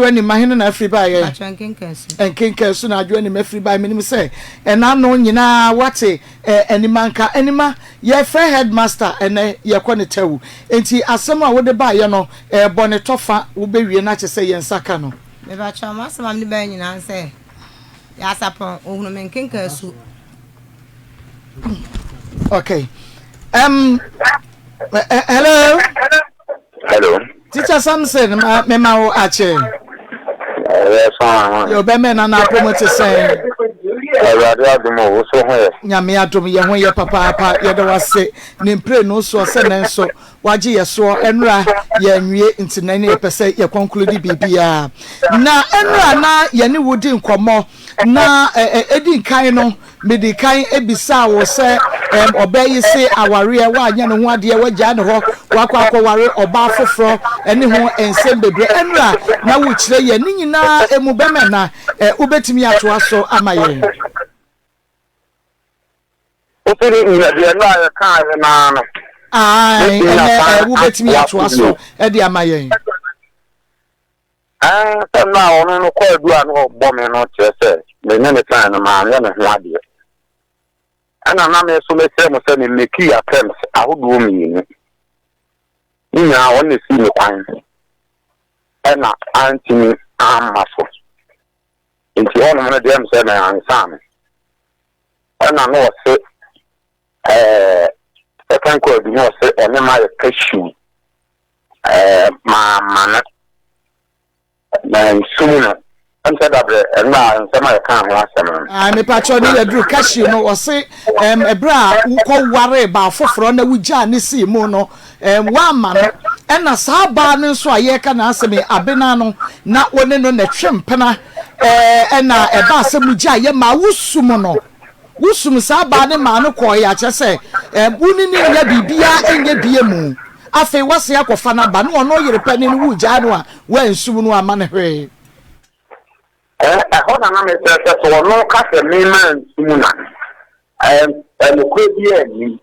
when the mahina na free by and kinker soon I join him free by minimum say and I know you know what any manka anima ye fair headmaster and ye kwane tewu enti asema wo de ba ye no bonnet tofa wo be wie na say yen saka no me ba chama asema me ba nyina say ya sapon ohunu men kinker su okay hello Teacher Samson me ma wo ache yes yo be me na promote say nyame adom ye ho ye papa ye de wase ni mpre no so se na nso waje ye so enra ye nwie ntina ne pese ye conclude bibia na enra na ye ne wodi nkomo na edi nkan no medikan ebisa wo se obayi se aware wa anya ne ho ade wagya ne ho wakwa ware oba foforo ene ho ensem bebre enra na wo kire ye ni nyina emu beme na ubetimi ato aso amaye Opere ni na ya kan na no ai wo betimi ato aso e de amaye so na onu no kwa du anu bo me no chese me ne plan ma ya ne ho ade ana na me so me se mo se me meki attempts ahodo mi ni nya won si me kwan ana Auntie amaso nti ono mo de am se na ansa me ana no se kan ko di no se oni ma cashew ma na sumuna anta dabre na nsema kan ho asem me pacho ni yadru cashew no o se ebra wo ware ba foforo na wugya ne si mu no wa ma no ena saa ba ne nso aye ka na asem abena no na wone no na twempena ena eba asem gya ye ma wusum no wusum saa ba ne ma no ko ya kyese buni ni ya bibia enye bie mu afi wase akofa na ba no ono Oyerepa ni wugya no a wa nsum no ama ne hwe hold on, so no cast me man sumuna. And could be any.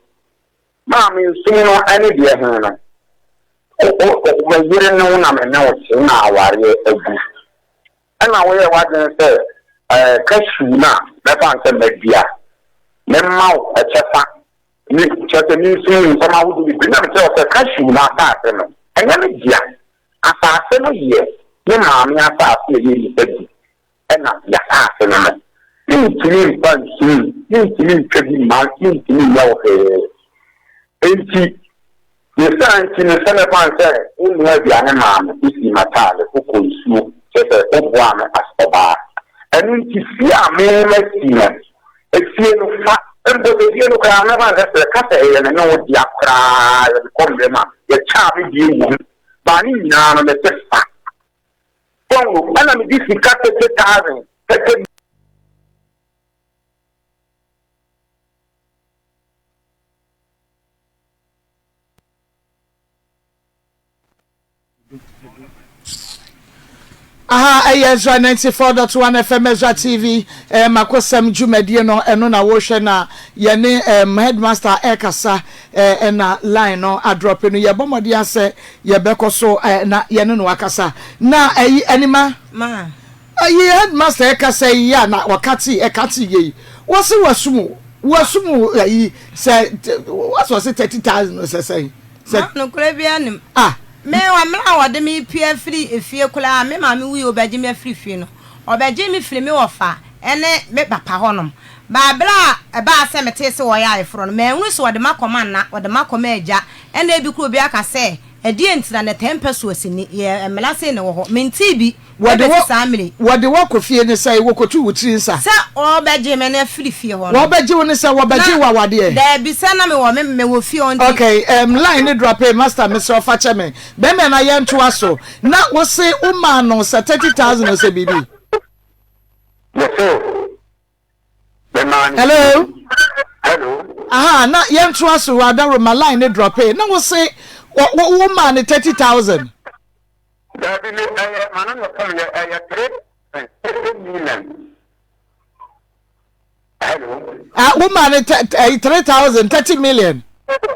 Mammy, soon any dear Hannah. When you didn't know, I'm now and I will what say, Kashuna, that answer may be a mouth a chapter new soon, somehow would be never tell the Kashuna that. And then, yeah, as I said, yes, no, mammy, I thought you. Ena ya asena ni pansi ni kedi ma ni yawo enti ye santi ne sene panse unu bia ne ma isi matale ko nsuo sese obo ame asoba enu ti fi ame mesina efie no fa endo be no ka na ba sese kasa ye ne no di akra ye kombe ma ye cha bi di wu ba ni nyina no me sefa Bongo, ana mi disi kate 10,000. Ezra 94.1 FM Ezra TV M'akosem Jumedie no eno na wo hwe na ye ne headmaster ekasa na line no adrop no ye bomodi ase ye bekoso na ye ne no akasa na anima ma headmaster ekasa ya na wakati ekati ye wose wasumu say what was it 30,000 say no kure bia nim me wa mra wode me pia free efie kula me ma me wi obaji me free fie no obaji me free me wofa ene me papa honom ba bra e ba se mete se wo ya efro no me hu so wode makoma na wode makoma agya ene ebi ku obi aka se edi entina na 10 peso asini ye emla se ne wo ho menti bi wode wo kofie ne sai wo kotu wutiri nsa se obaji me na free fie ho no obaji wo ne se wobaji wa wade da bi se na me wo fie on okay line ne drop master me so fa cheme be me na ye nto aso na wo se uma no se 30,000 o se bibi hello na ye nto aso wa da ro ma line ne drop na wo se wo ma ne 30,000 da bi ne manan no kan ya 3 million hello woman 3,000 30 million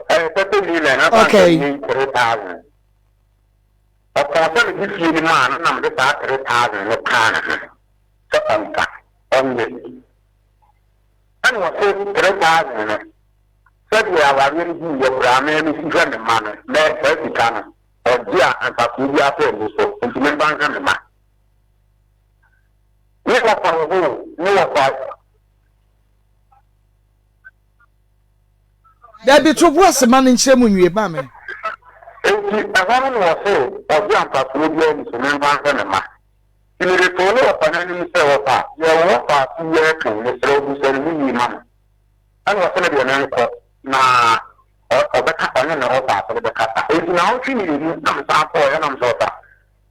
30 million okay 3,000 upon this year, man, and I'm the back 3,000 no can. On this. And was 3,000. Said we are really doing your Brahmin man, let 30 can. Or dear and Papudia friends, so intimate bank and the man. There be two words, man in Chemun, you bame. A woman was so, or Jan Papudia is a man and the man. In the return of an enemy self, you are 2 years to Mr. Obinim, man. And was going to be an uncle. Nah, or the cat and the offer of the cat. It's now 3 million, I'm sorry, and I'm sorry.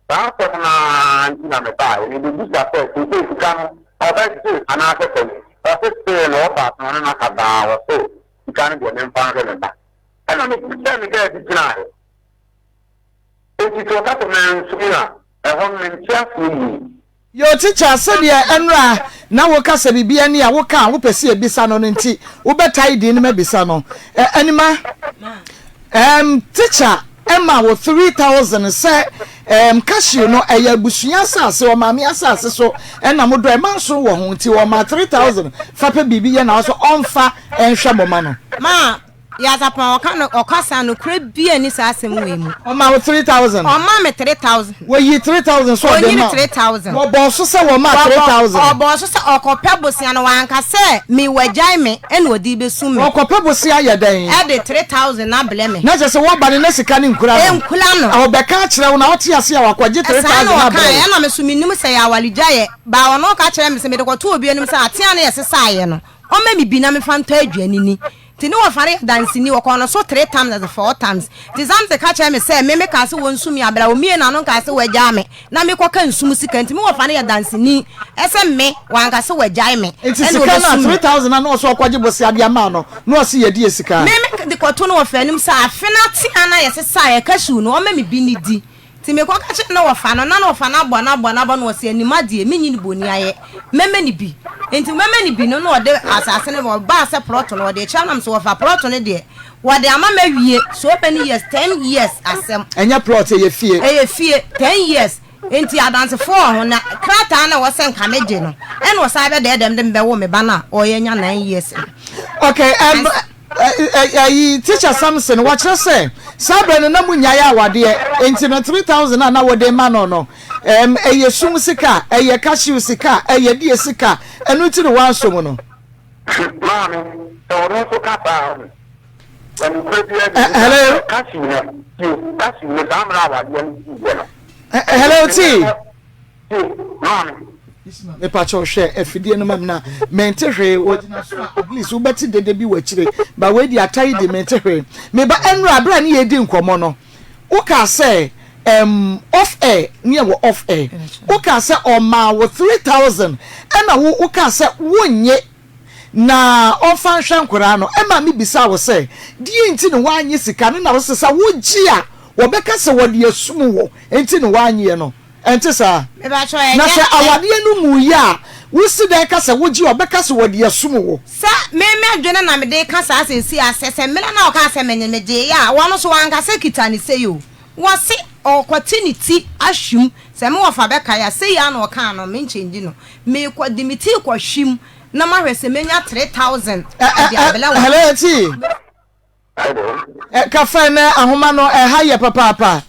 That's na me ba ni bi sa pe ku ku kan o ba ti ana se ko o se pe no ba no na ka ba o so kan go nem pa ke na ana me se me ke ti na o ti to ka to na sumira e ho me tia fu Yo teacher said ya enra na wo ka se bibia ni a wo ka wo pese ebisa no nti wo betai di ni mabisa no anima teacher Emma wo 3,000 say cashew no eya busuya asase o maami asase so na mo do e man so wo ho nti wo ma 3,000 fa pe bibia na so onfa enhwe moma no ma ya Agyapong okasa no kre bia ni sa asem we mu o ma 3,000 o ma me 3,000 wo yi 3,000 so de ma 3,000 wo bo so se wo ma 3,000 o bo so se okope bosia no wanka se mi wagyan me ene odi besu me okope bosia ya dan e de 3,000 na ble me na je se wo ba ne na sika ni nkura no nkula no a obeka kire wo na wo te ase ya wakwaje 3,000 na ble e na me so minim se ya waligyaye ba ono ka kire me se me de koto obi anim se atia na yesesaaye no o ma mi bi na me fanta aduanini tini wo fare dance ni wo kono so 3 times as 4 times tizamte ka cha me say me ka se wo nsumi abra o mie na no ka se wagya me na me koka nsum sika ntimi wo fare dance ni ese me wan ka se wagya me enti sika na 3,000 na no so kwaje bosi ade ama no no se ye die sika me de koto no wo fanim sa afena ti ana yesesa ye kashu no o ma me bi ni di ti me koka che no wo fa no na no fa na bo no wo se animadie me nyi ni boni aye meme ni bi enti meme ni bi no no de asase ne ba se plot no de chanam so fa plot no de wo de ama mawie so many years 10 years asem enya plot ye fie 10 years enti adance for ho na krata na wo se nka meje no en wo sa be de dem be wo me ba na o ye nya 9 years okay teacher Samson watch us say sabre na munya ya awade enti no 3,000 na wo de ma no eye sum sika eye cashew sika eye die sika enu ti no wan so mu no mami to ro so ka pa when hello cashew na zamra awade ni hello T mami me pacho hwe afidie no mamna mente hwe wodina so please ubeti dede bi wachire ba we di atai de mente hwe me ba enra abra ni yedi nkomo no uka say off air near wo off air uka say o ma wo 3,000 ena wo uka say wonye na ofan hwankora no ema mi bisa wo say die nti no wanye sika na wo sesa wo gia wo beka say wo de asum wo nti no wanye no enti sa na se awade no mu ya wusi de ka se woji obeka se wode asum wo sa me adwene na me de ka sa asesi asese me na o ka se menye de ya wono so wanka se kitani se yo wo se opportunity ahwim se me wo fa beka ya se ya na o ka no me change no me kwa dimiti kwa hwim na ma hwese menya 3,000 hello T ka fa na ahoma no ha ye papa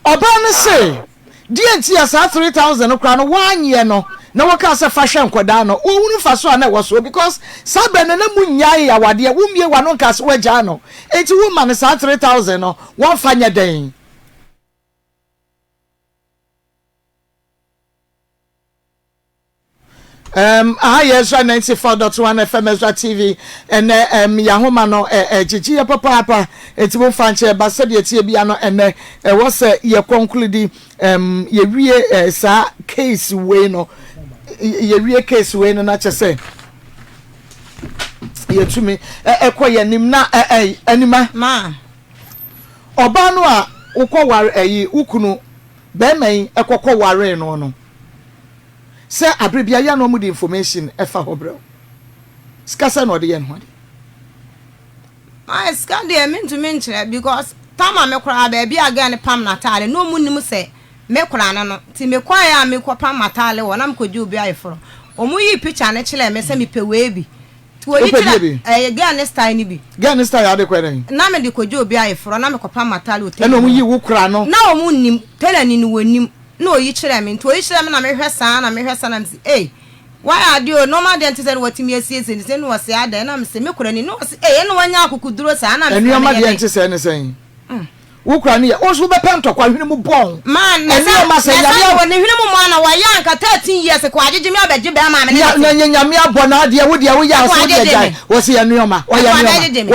oba no se DNT as 3,000 kra no wanye no na waka se fa hwe nkoda no wonu fa so na wo so because sabe na munyae ya wade wumie wa no nka se wagya no enti wo ma no 3,000 no won fanya den Ezra 94.1 FM Ezra TV and Yahoma no GG papa eti fanche ba se de tie bia no ene was ye conclude ye wie sa case we no ye wie case we no na che se ye tumi ekoye nim na anima ma oba no a ukọ ware ukunu be men ekokọ ware no say abribia ya no mu the information efa hobro skasa no de yen ho my scan dey mean to mention because tama me kura ba bia ga ne pam natale no munim se me kura no ti me kwa ya me kwa pam natale wona m koju obi ayeforo omu yi picture ne chile me se me pe we bi ti oni chile ga ne style ni bi ga ne style ade kwa den na me de koju obi ayeforo na me kwa pam natale o te na omu yi wo kura no na omu nim tele ni wonim na oyi chile me to oyi chile me na me hwesa na me si why are you normal dentist said what me see say no was ada na me say me kura ni no say no wanya akukuduro sa na me normal dentist say anything wo kura ni o so be pento kwa hwene mu bon man na say ya woni hwene mu mo na wa ya nka 13 years kwa agege me abeje be ma me na nyame abo na ade wo dia wo ya so dia jai wo se ya nuoma wo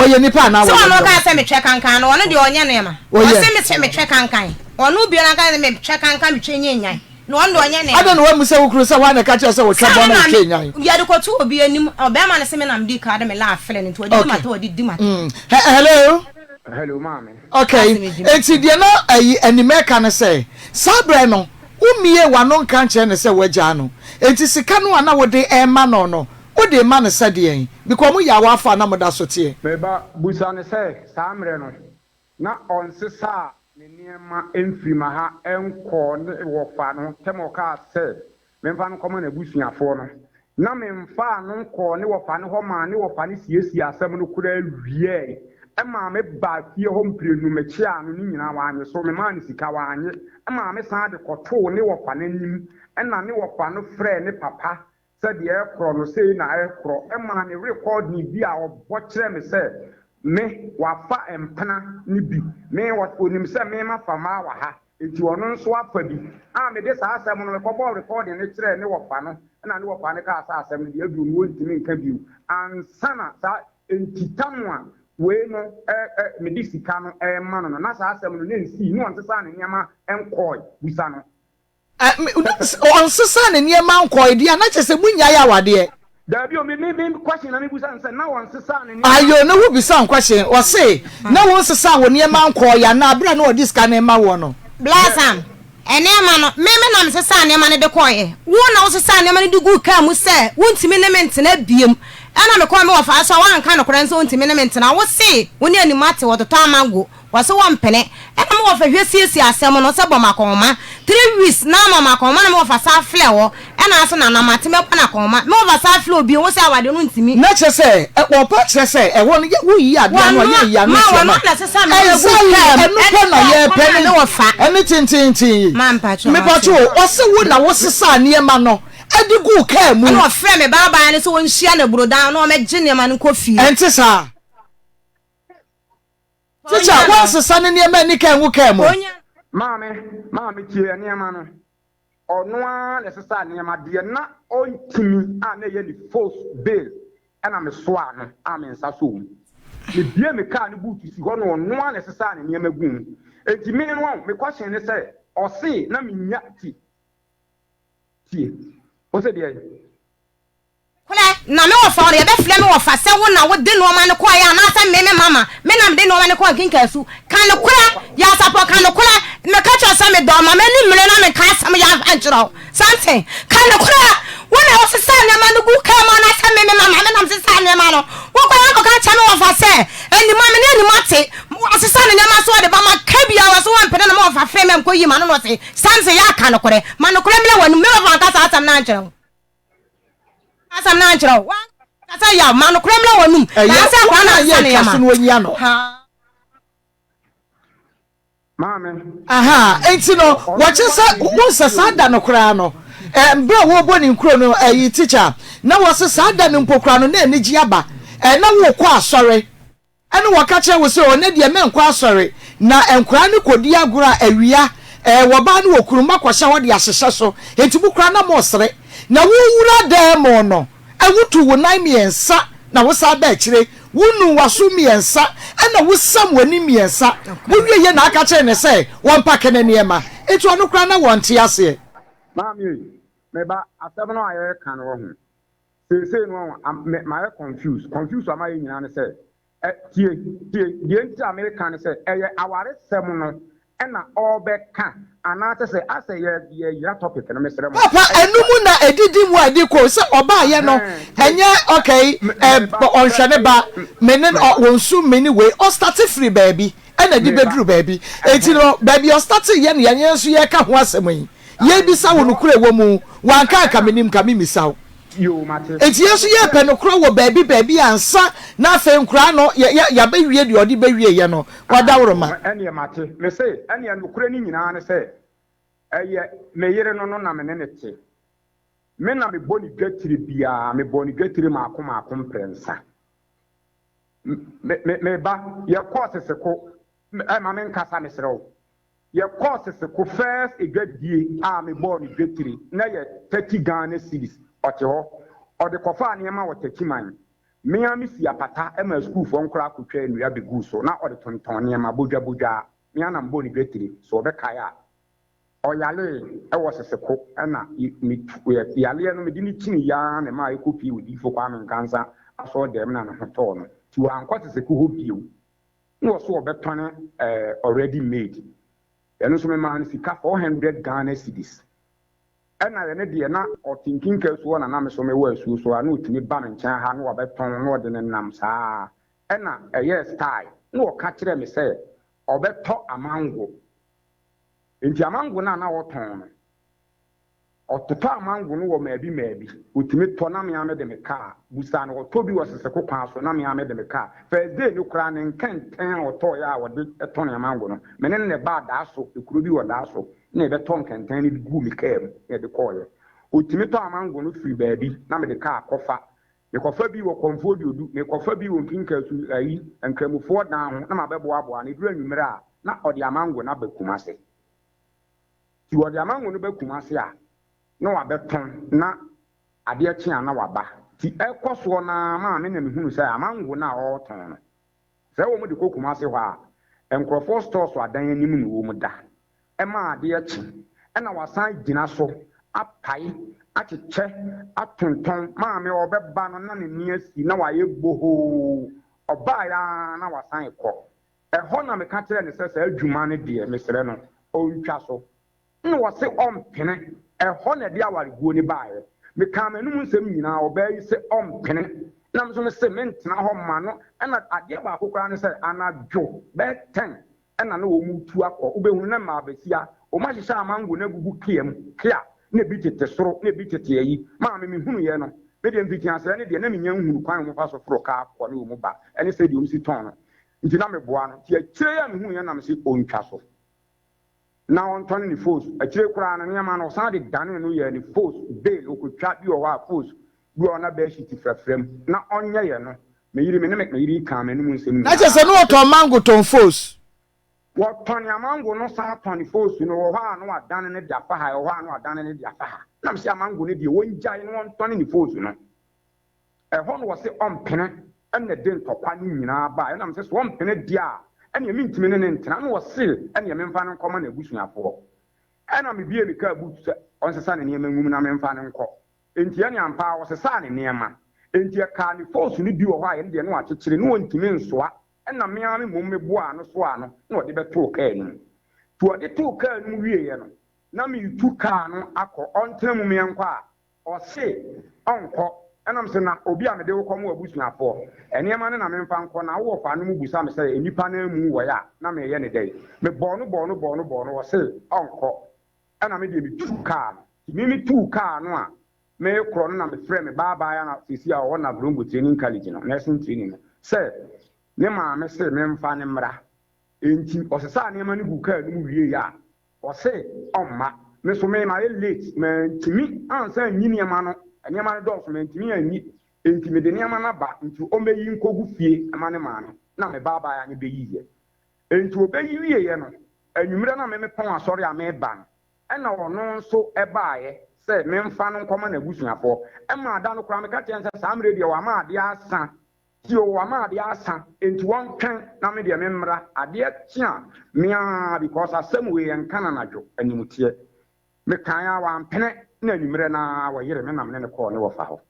ye nipa na wo so no ka say me twe kankan no ono de onye nuoma wo say me twe kankan ono bi na ka me twe kankan me twe nyenyan no ando onye ne ada no wa mu se wo kru se wa na ka che se wo twa bo na Kenya ya de ko tu obi anim obema na se me nam di ka de me la afele ni to odi mata odi di mata hello mama okay enti de no ayi animeka ne se sabre no umie wa no nka nche ne se waja no enti sika no ana wo de ema no no wo de ma ne se de en because mu ya wa afa na mo da so tie beba busa ne se samre no na on sisa ne niema enfrima ha enko ne wo fa no temo ka se memfa no komo na busuafo no na memfa no nko ne wo fa ne ho ma ne wo fa ne siesie asem no kura wie ema me ba fie ho mprenu mechi anu ni nyina wanye so me ma ne sika wanye ema me san de koto ne wo fa nanim ena ne wo fa no frɛ ne papa se de ekro no sei na ekro ema ne record ni bi a obo kire me se me wafa empana ni bi me what onim se me ma fa ma wa ha enti ono nso afa bi a me de sa asem no me ko recording ne kire ne wo fa no ena ne wo fa ne ka sa asem de adu no ntimi nka bi ansana sa enti tamwa we no medisika no ma no na sa asem no nsi no on sesa ne nyama enkoi busa no on sesa ne nyama enkoi dia na chese munya ya wade Dabi o me question na me busa nse na on sesa ne ayo na wo bisa question o say na won sesa wo nyama enkoi ya na abra na odisika na ma wo no blasam ene ma no me na me sesa ne ma ne de koye wo na wo sesa ne ma ne de gu ka mu se wontimi ne mente na biem ana me kwa me wafa so wan kan no kran so ntimi ne mente na wo se woni animate wo to amango wo se wo mpene ana me wafa hwesiesie asem no se bom akoma 3 weeks na mama akoma na me wafa sa fle wo ana aso na mate me kwa na akoma me wafa sa fle obi wo se awade no ntimi na che se wo pa che se wo no wo yi ade no ye ya no ma na se sa me enu na ye pe ne wafa eni tintin ma mpacho me pacho wo se wo na wo sesa ne ma no adigu ka mu no frɛ me baba ne so won hia na brodan no me gye ne ma no kofi enti sa Teacher, what's the son in your man? You can't work him. Mammy, cheer near man. Or no one necessarily near my dear, not on to me, and a false bill. And I'm a swan, I'm in Sassoon. The dear me can't boot is one on one necessarily near my boom. And the main one, my question is, or say, no, me yati. What's it? Na me wo fa re be fle me wo fa se wo na wo de no ma ne kwa ya na sa me mama me na me de no ma ne kwa kinka su kan no kura ya support kan no kura me ka cha sa me do ma me ni mre na me ka sa me ya anjiro something kan no kura wo na wo sa ne ma no gu ka ma na sa me mama me na me sa ne ma no wo kwa ya ko ka cha me wo fa se eni ma me ni mate wo sa ne ma so de ba ma ka bia wo so wo mpede na ma wo fa fe me ko yi ma no no se something ya kan no kura ma no kura me le wanu me wo fa ka sa sa na anjiro asam na anchiro wa kasa ya ma no kremla wanum na sa kwa na ya ne ma ha mama aha enti no wache sa wo sa da no kra no bro wo boni nkro no ayi teacher na wo sa da no mpokra no na enigi aba na wo kwa asore ene wo ka che wo se o na de me nkwa asore na enkra ne kodi agora awia wo ba no okuruma kwahya wo de ahyehye so enti bukra na mo sere na wo wura demo no awutu wo nan miensa na wo sa ba kire wonu waso miensa na wo sam wani miensa wo wie ye na aka kire ne se won pake na niema etu anu kra na won tie ase mami me ba asem no aye kan wo ho se no ma confused am I nyina ne se tie die nti American ne se eye aware sem no na obeka anata se ase ye ya topic na mesere mo papa enumu na edidi mu adiko se oba ye no enye okay on hwene ba menen wonsu meni we o start free baby ena di bedru baby enti no baby o start ye ne yan so ye ka ho asem yi ye bi sa wo no kure wo mu wan ka ka menim ka mi misaw yo mate enti ye so ye pe no kure wo baby ansa na fe nkura no ya ba wie de odi ba wie ye no wada woroma ene mate me say ene no kure ni nyina ne say eye me yere no na me ne te me na me boni gatiri bia me boni gatiri ma akom prensa me ba ye course se ko ma me nkasa me srew ye course se ko first egadie a me boni gatiri na ye 30 Ghana cedis ote ho o de kofa ne ma wotaki man me am si apata e ma school fo nkora akotwa enua begu so na o de tonton ne ma bodwa me ana boni gatiri so be kaya oyale e wo sese ko na mi yale no me di ni chini ya na ma ekopi odi fo kwa Nkansah aso dem na no to no ti wa ankwate se ko hopiu no so obetone already made eno so me man sika 400 Ghana cedis ena ne de na otinkin kaso na me so me wa asu so ana otimi ba me nchen ha no obeton no de ne nam saa ena yes style no ka kire me se obeto amango enti amango na woton no ototo amango no wo maabi otimi to na me ame de me ka busa no otobi wo sese ko kwa so na me ame de me ka first day no kra ne nkenten oto ya wo de to na amango no mene ne ba da so ekuro bi wo da so na be to nkenten ni gu mi ka em ye de koye otimi to amango no firi baabi na me de ka kofa me kofa bi wo konfo bi odu me kofa bi wo nkinka su ayi nkramufo dan ho na ma be boa ne duru anwumere a na odi amango na bakumase ti wodi amango no bakumase a no wabeton na ade achi ana waba ti ekoso na ma me na mehunu say amango na oton no say wo mu de kokumase hɔ a enkrofo store so adan anim no wo mu da e ma ade achi e na wasan gina so apai acheche atonton ma me obeba no na ne ni asi na waye gboho oba ya na wasan ekɔ e hɔ na me ka kire ne say adwuma ne de mesere no o ntwa so no wase ompene e ho na de awariguo ni baaye me ka manum nsem nyina obayi se ompene na mso me se mentena ho ma no na ade ba akokora ne se anadwo be 10 na na wo mutu akọ ubehunu na ma abasia o ma hihya amango na gugu kiam kia na bi tete soro na bi tete ayi ma me hunu ye no me de mfiti ase ne de na me nya hunu kwan mo fa so foro ka akọ ne wo mu ba ene se de o msi ton no nti na me boa no ti akire ya me hunu ye na me se ontwa so na on turn ni force akire kura na nyama no san de dane no ye ni force bail okotwa bi o wa force bi ona be shiti frafrem na onye ye no me yiri me ne me yiri kan me no nsem na che se no to mango ton force wo ton ya mango no sa ton force no wo ha no adane ne dia fa ha wo ha no adane ne dia fa ha na me se mango ne die won jai no on ton ni force no e ho no wo se ompene enne de ntokwa ni nyina ba na me se so ompene dia ene mi ntimi ne ntena no wose ene me mfa no nkoma na ebusuafo ena me bie me ka butu onsesa ne niema ngum na me mfa no nkọ enti ene ampa wosesa ne niema enti ka ni force ni bi wo ha ene de no akekere no ntimi nsoa ena me ame mom me boa no so ano na ode beto ka ni to ode to ka ni wie ye no na me tu ka no akọ ontena mu me nkọ a ose onkọ enam se na obi a me de wo komo abusuafo eniema ne na me mfa nko na wo fa no mu busa me se enipa na mu wo ya na me ye ne dai me bono wo se onko ena me de mi tu ka mi tu ka no a me kro no na me frɛ me baba ya na sisi a wo na brongo training college no nursing training no se ne ma me se me mfa ne mra enti o se sa ne ma ne gu ka no mu wie ya o se omma me so me ma late me ntimi ansa nyini ma no eniema no dɔɔso mentimi anyi enti me de niema na ba enti o meyi nkogu fie ama ne ma no na me baba ya ne beyi ye enti o beyi wie ye no anwumre na me pon asɔre a me ba no ɛna ɔno nso ɛbaaye sɛ me mfa no nkɔma na busuafo ɛma ada no kora me ka kyɛn sɛ saa mre de wa ma ade asa ti o wa ma ade asa enti won twɛn na me de me mmra ade atia mea because asɛm we yɛn kana nadwo animtie me kan ya wa mpene na nwumre na wa yere me nam ne kɔ ne wɔfa ho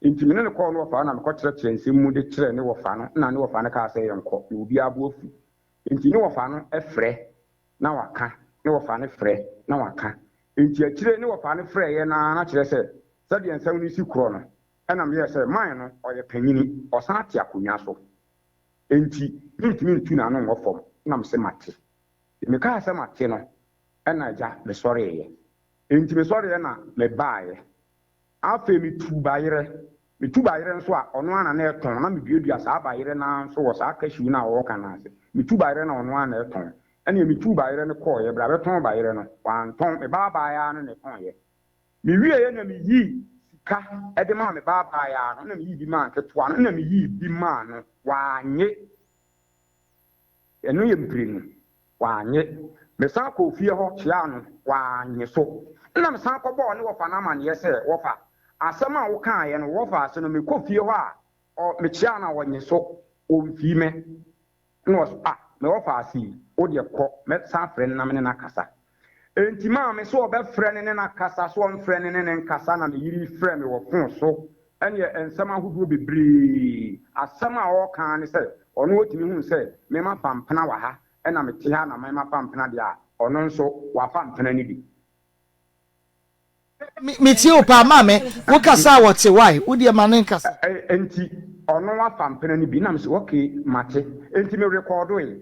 enti me ne kɔ ne wɔfa na me kɔ kyerɛ nsɛm mu de kyerɛ ne wɔfa no na ne wɔfa no ka sɛ yɛn kɔ ne obi abofu enti ne wɔfa no ɛfrɛ na waka ne wɔfa no frɛ na waka enti akyire ne wɔfa no frɛ yɛ na kyerɛ sɛ sɛdeɛ nsɛm no si korɔ no ɛna me yɛ sɛ man no ɔyɛ panyini ɔsan ate akonnwa so enti ntumi ntu na no ngɔfɔm na me se mate me ka se mate no na ja me sori ye enti me sori ye na me baaye afa me tu bayire nso a ono ana na eton na me duadua sa bayire na nso wo sa kashiu na wo kana ase me tu bayire na ono ana eton ene me tu bayire ne ko ye bra beton bayire no wanton me baaya no ne ton ye me wie ye na me yi sika e de ma me baaya no na me yi bi ma keto no na me yi bi ma no wanye eno ye mpiri no wanye me san ko fie ho chia no wanye so na me san ko bo ne wo fa na ma ne ye se wo fa asem a wo kan ye no wo fa ase no me ko fie ho a o me chia na wanye so o mfi me no me wo fa ase o de ko me san frɛ na me na kasa enti ma me so obe frɛ ne na kasa so on frɛ ne ne kasa na me yiri frɛ me wo fon so ene ensem ahodo bebre asem a wo kan ne se ono otimi hu se me ma pampena wa ha ena me te ha na me ma pampena dia ono nso wa pampena ni bi me ti o pa ma me wo kasa wo te why wo de ma ne kasa enti ono wa pampena ni bi na me se okay mate enti me record we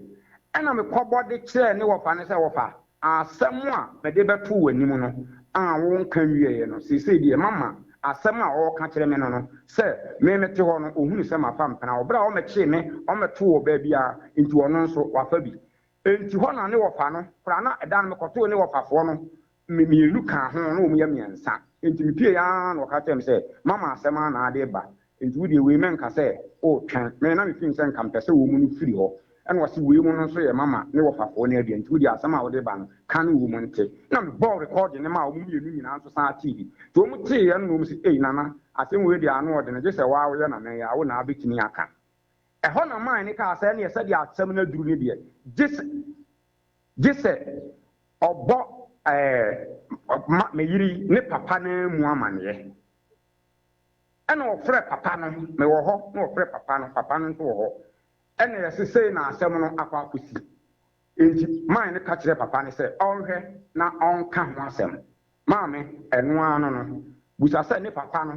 ena me kobo de kire ne wo fa ne se wo fa asem a me de beto w'anim no a wo nka wie no se de mama asem a o ka kire me no se me mete ho no ohunu se ma pampena obra o me kire me o meto wo ba bia enti ono nso wa fa bi enti ho na ne wo fa no kra na edan me koto ne wo fa fo no me lu ka ho no mu ya miensa enti me pie ya no ka tem se mama asem na ade ba enti wo de we men ka se o twan me na me fin se nka mpese wo mu no firi ho ena wasi we mu no nso ye mama ne wo fa fo ne ade enti wo de asem a wo de ba no kan wo mu nte na me ball record ne ma wo mu ye nu nyina nso sa TV to mu te ye no mu se nana asem we de ano ode ne je se wa wo ye na me ya wo na abetini aka ho na man ne ka asa ne ye se de asem na duru ne de je obo me yiri ne papa na mu amane ena ofre papa no me wo ho na ofre papa no nso wo ho ena ye se na asem no akwa akosi enti man ne ka kire papa ne se onhwe na onka ho asem maame eno ano no busa se ne papa no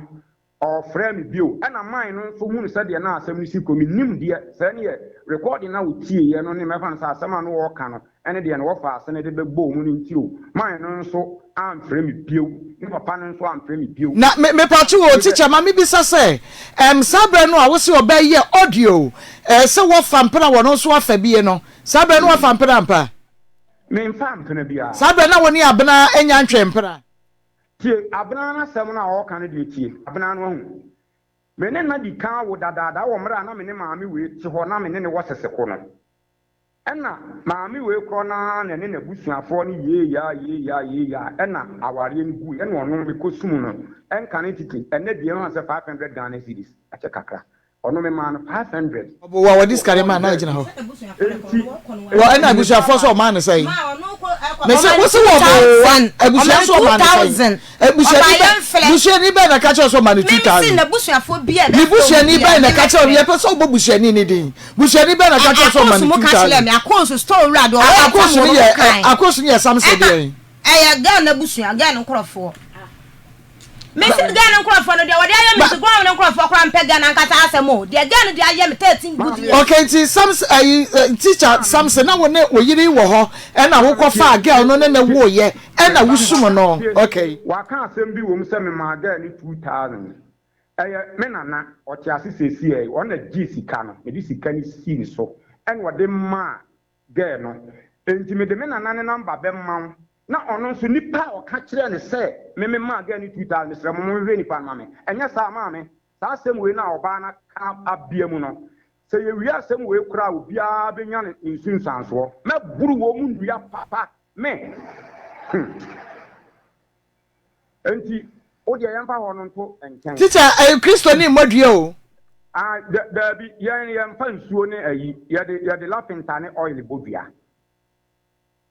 ofre me bio ena man no nso hu se de na asem no si komi nim de se ne ye recording na utie ye no ne me fa na asem no wo ka no ene de no wo fa ase ne de bebo mu no ntiro man no nso amfre me bio ne papa no nso amfre me bio na me pachu o teacher ma me bisa se sabre no a wo se obaye audio se wo fampena wo no so afa bie no sabre no wo fampena mpa me fampena bia sabre na woni abena enya ntwe mpra tie abena na sem na wo kan de tie abena no hu me ne na di kan wo dadaada wo mra na me ne maame we ti ho na me ne wo seseko no ena maame we kro na ne ne busuafo ni ye ya ena aware ni gu ena ono me kosum no enka ne titi ena die no se 500 Ghana cedis ache kakra ono me man 500 obo wa dis kare man na gina ho wo ena busuafo so man say me say wo se wo abusuafo man say busuani be na ka che so man 2000 me na busuafo bia ni busuani be na ka che ye pe so bo busuani ni din busuani be na ka che so man 2000 me Akos store rad o Akos ni Samson dey Ghana busua Ghana nkrofo me se Ghana nkrofo no de wo de aye me se gwa no nkrofo kwa mpe Ghana nkata asemo de Ghana de aye me 13 good years okay ti Samson teacher Samson na wo ne oyiri wo ho e na wo fa girl no ne wo ye e na wusum no okay wa kan asem bi wo mu se me ma girl ni 2000 me nana o ti asisi e o na gi sika no me di sika ni si ni so en wode ma girl no enti me de me nana ne number be ma na ono nso nipa o ka kire ne se me ma girl ni 2000 me sere mo hwe nipa ma me enya sa ma me sa asem we na oba na ka abia mu no se ye wi asem we kura obi a benya ne nsunsanso me buru wo mu ndua papa me enti o de yemfa ho no nto enken teacher Kristo ni modua o da bi yen fa nsuo ne ayi ye de lapenta ne oil bodua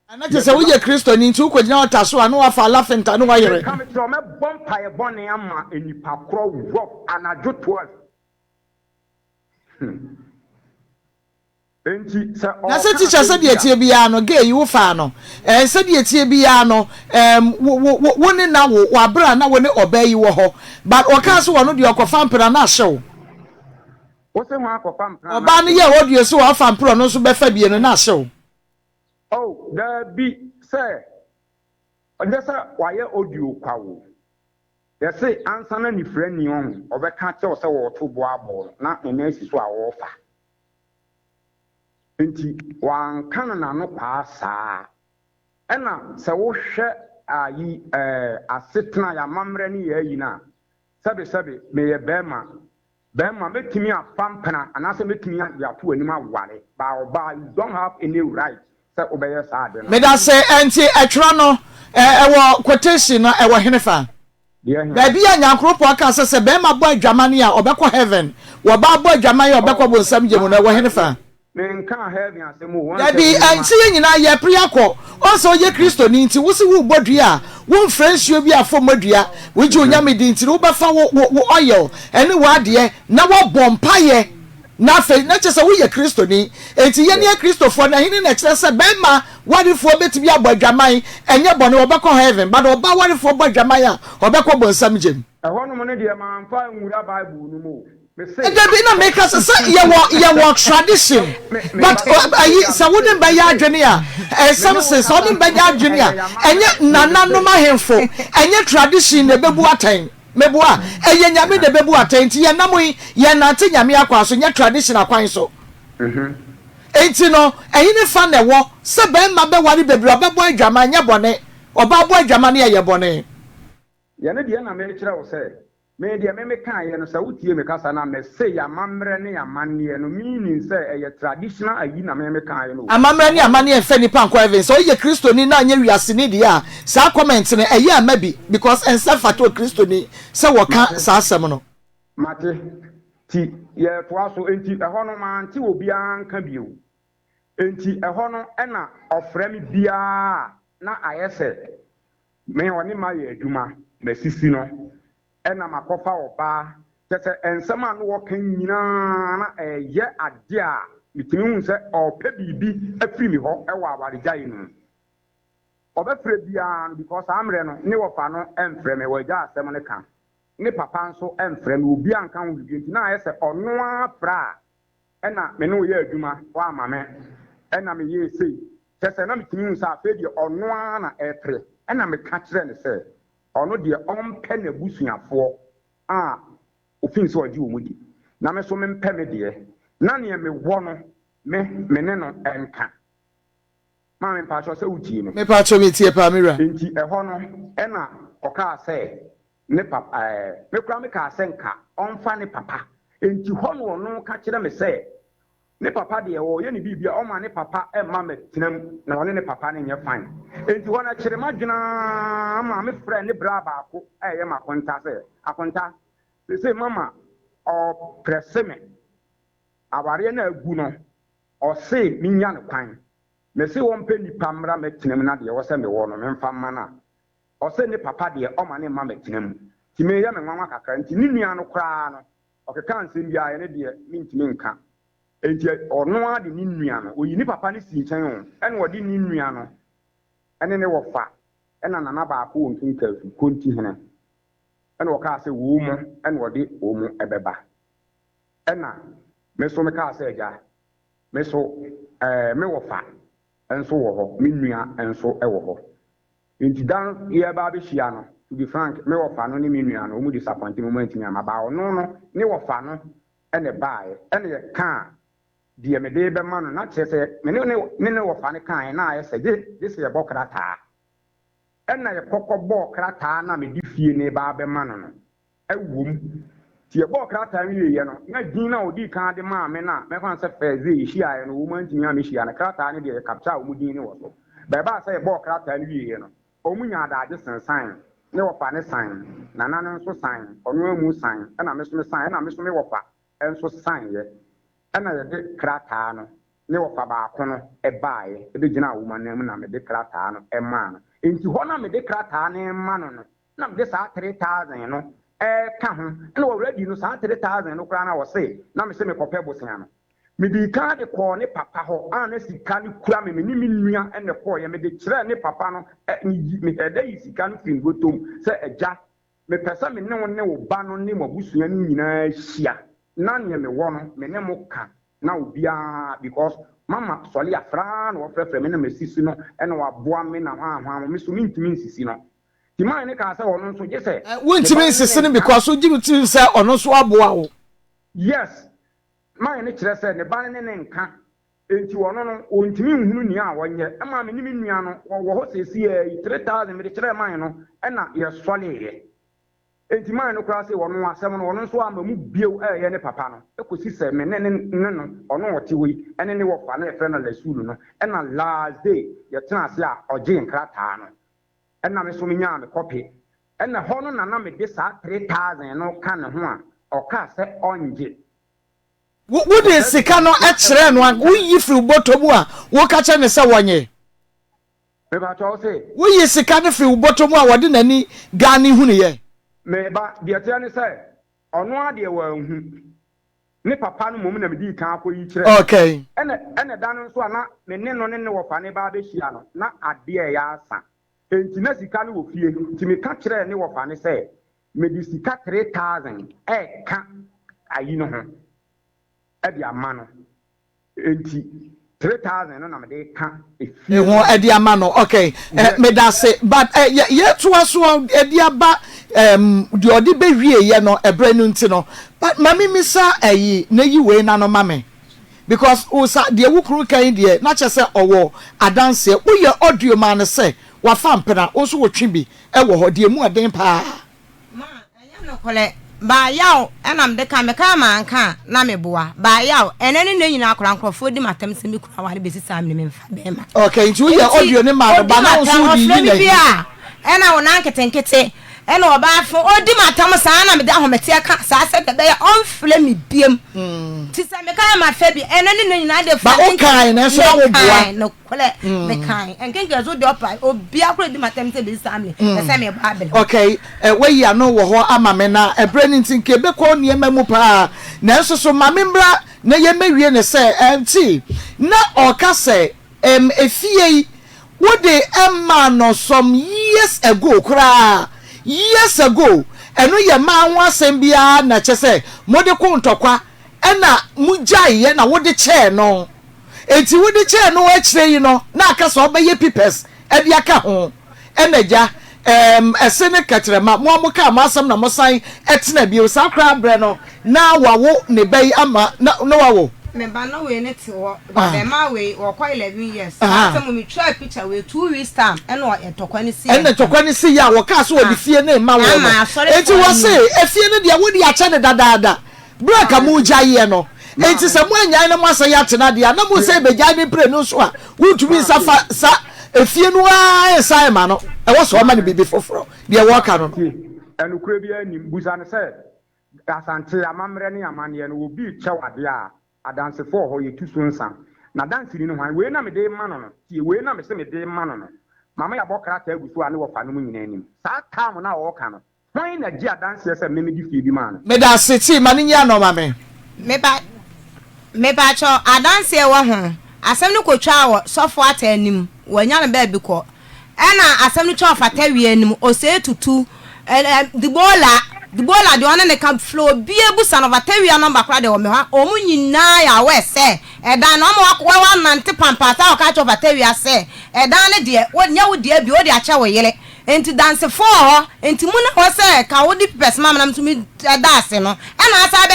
ana je se wo ye Kristo ni ntu ko gina otaso anu wa fa lapenta no wa yere come to me bompa ye bone ama enipa kro wo anajo 12 enti se na se teacher se de tie bia no ge yi wo fa no se de tie bia no wo ni na wo abra na wo ni obayi wo ho but o ka so wo no de okofa mpra na hyew wo se ho akofa mpra oba no ye wo de so wo fa mpra no so be fa bie no na hyew Oh, there be say. Just why audio quo. They say answer any friend young or catch us or two board, not in a so offer. Inti one canon no pass. And now, so share ye a sitna ya mamreni ye na. Sabi, may a Bema make me a pampana and also make me a two anima wale. But you don't have any right. So obey us. May I say, Auntie, a trono, quotation, a Henefa. There be a young group of Kansas, a Bema boy, Germania, or Beko heaven, or Bob Germania, or Beko will some Jim, or Henefa. Men can't have you some more. There be and seeing in a priaco. Also, ye Christo needs to woo Bodia. One French you be a former dear, which you yammy didn't oil, and what dear, now what bompire. Nothing, not just a wee Christo need, and to ye Christo for the hidden excess of Bema, what if for better be a boy Jamai, and your bonnet or Beko heaven, but about what if for boy Jamaya or Beko some Jim. I want money, dear man, fine with a Bible no more. And there be no make us say you walk tradition, but I wouldn't buy your junior, and some says only by your junior, and yet nana no my handful, and yet tradition the bebu attain. Mebua, and yen yami the bebu attain, yanamui, yanati yami aquas, and your tradition acquire so. Ain't you know, and in the fun that walk, so ben my bewari baby, boy Jamania bonnet, or Baboy Jamania your bonnet. Yanadiana America will say. Me dia me kan no say wutie me kasa na me say ya mamre ne ya manne no meaning say e traditional ayi na me kan no amamre ne amane e fe nipa nkwa even so ye Kristo ni na anya wiase ni dia sa comment ne e ya mabi because ensa fato Kristo ni say wo kan sa asem no mate ti ye to aso enti e ho no ma nti obi anka bio enti e ho no e na ofre mi bia na ayese me oni ma ye aduma me sisi no ena makofa oba tese ensema no wokan nyina na ye ade a mitimi hu se ope bibi afiri mi ho e wa awaregyae no obefre bia because amre no ne wofa no emfre me wagya asem ne kan ne papa nso emfre me obi anka hu bi nti na ayese ono afra ena me no ye adwuma wa amame ena me ye sei tese na mitimi hu se afedi ono na etre ena me ka kire ne se ono de ompe na busuafo a ofin so odi omudi na me so me mpe me de na ne me wo no me ne no enka ma me pa so se utie no me pa cho me tie pa mira enti e ho no e na oka se ne papa me kura me ka se nka onfa ne papa enti ho no no ka kire me se ne papa de wo ye ne bibia o ma ne papa e ma me tinam na woni ne papa ne nye fine enti wona kire madwuna ma me frɛ ne bra ba ko e ye makonta se akonta se mama o presse me aware na agu no o se minya ne kwan me se won pe nipa mra me tinam na de wo se me wo no me mfa ma na o se ne papa de o ma ne ma me tinam ti me ye me nwanwa kakra nti ni nua no kra no o ke kan nsem bia ye ne de mi ntimi nka enti ono ade ni nua no oyi ni papa ne si nkyɛn o ɛna wɔde ni nua no ɛne ne wɔfa ɛna nana baako wɔ nkinka fi konti hene ɛna wɔka sɛ wo mu ɛna wɔde wo mu ɛbɛba ɛna me so me ka sɛ agya me so me wɔfa ɛnso wɔ hɔ me nua ɛnso ɛwɔ hɔ enti dan yɛ ba bɛhyia no to be frank me wɔfa no ne me nua no ɔmu disappoint me mo antimi ama ba ɔno no ne wɔfa no ɛna bae ɛna yɛ ka die me de be ma no na kyerɛ sɛ me ne wɔfa ne kan na ayɛ sɛ de sɛ yɛ bɔ krataa ɛna yɛ kɔkɔ bɔ krataa na me di fie ne ba be ma no no ɛwom tie bɔ krataa mi yɛ no na din na odi kan de ma me na me fan sɛ fɛ ze yɛ no wo man timi a me hyia na krataa ne de yɛ capture wo mu din ne wɔ so ba ba sɛ yɛ bɔ krataa ne yɛ no o mu nya adaade sensan ne wɔfa ne san na na no nso san ɔno amu san ɛna me so me san ɛna me so me wɔfa ɛnso san yɛ ɛna yɛde krataa no ne wɔfa baako no ɛbaeɛ ɛbɛgyina awoma no mu na mede krataa no ɛmaa no enti hɔ na mede krataa no ɛma no no na mede saa 3000 no ɛka ho ɛna wɔwuradi no saa 3000 no koraa na wɔse na mesɛ mekɔpɛ bosea no mede ka de kɔɔ ne papa hɔ a na sika no kura me ne me nua ɛne kɔɔyɛ mede kyerɛ ne papa no ɛda yi sika no firi ngotom sɛ agya mepɛ sɛ me ne wo ba no ne mabusua no nyinaa hyia na ne me wɔ no me ne mo ka na obia because mama soli afra no frefre me na mesisi no e na waboa me na hwa me so mintimi nsisi no ti man ne ka say ono nso je say wontimi nsisi no because o jibu ti say ono nso aboa wo yes man ne kire say ne ban ne nka enti ono no ontimi nhunu ni a wonye e ma me ni nua no wo ho sesi 3000 me de kire man no e na ye soli ye enti man no kra say wono asem no wono nso amamu biew ye ne papa no ekosi se me ne no ono wote wi ene ne wo fa na e fe na lasulu no e na last day ye tena ase a oje nkrata no e na me so me nya me copy e na ho no na me de sa 3000 no ka ne ho a o ka se onje wo de sika no e kire no wo yi firi botomu a wo ka che ne se wonye me ba to say wo yi sika no firi botomu a wo de nani gani hu ne ye me ba de tia ne say ono ade wa hu ne papa no mom na me di kan akọ yi kire okay ene dan nso ana me ne no ne wo fa ne ba be hia no na ade ya asa enti na sika no wo fie ti me ka kire ne wo fa ne say me di sika 3000 ka ayi no ho e di ama no enti 3000 no na me de ka e ho e di ama no okay me da say but ye to aso e di aba di odi be wie ye no ebre nu nti no but mami misa ayi na yi we na no mame because usa de wukuru kan de na che se owo adanse wo ye audio man se wa fa mpena wo so wo twi bi e wo ho de mu aden pa ma anya no kole ba yaw enam de ka me ka ma nka na me boa ba yaw enene ne nyina akora nkrofo di matam se me kura wa ne besi sam ne me mfa be ma okay nti wo ye audio ne ma ba na wo so di ni na ena wona nketenkete ena obaafo odi matam saa na me da homete ka saa se de be onfle me biem ti se me ka ma fa bi enene ne nyina de fa ba o kan na so wo boa no kole me kan enkenke zo de opa obi akora di matam se be sam ne se me ba abel okay we ya no wo ho ama me na ebre ni tinke be ko nie mamu pa na so so mame mbra na ye mawie ne se Auntie na o ka se efie wo de emma no some years ago kra years ago eno ye ma ho asem bia na che se mo de ko ntokwa ena mujaye na wo de chair no enti wo de chair no akire yi no na aka so obeye pipes e bia ka ho enaja esene katrema mo amuka amasam na mosan etena bi o sakra bre no na wawo ne bai ama na wawo me ba no we ne ti wo be ma we wo kwa 11 years atam me try picture we 2 weeks time eno etokwa ni si eno tokwa ni si ya wo ka so wo di fie na ma wo enti wo se efie ne de wo di acha ne dadaada braka mu jaye no enti se mo anya na mo asa ya tena de na mo se be ja ni pre no so a wo tumi sa efie no a esa ma no e wo so ma ne bibi foforo de wo ka no enu kure bi ani buza ne se asante amamre ne amane no obi chewade a adanse for ho ye tuso nsan na dance ni no hwan we na me de ma no no tie we na me se me de ma no no mama ya bokra ta agusu ane wo fa no nyina anim sa time na wo ka no hwan na gi adanse se me di fie bi ma no me da seti ma ni nya no ma me ba cho adanse wo ho asem no kotwa wo sofo ata anim wanya no ba bi ko ena asem no twa fata wi anim o se tutu the bola de one ne kan flow bie busa no vatawia number kra de o me ha o mu nyina ya we se e dan no mo wa nante pampata o ka cho vatawia se e dan ne de wonya wo de bi o de acha wo yele enti dance for enti mu na wo se ka wo di pes mam na mtumi dance no e na asa be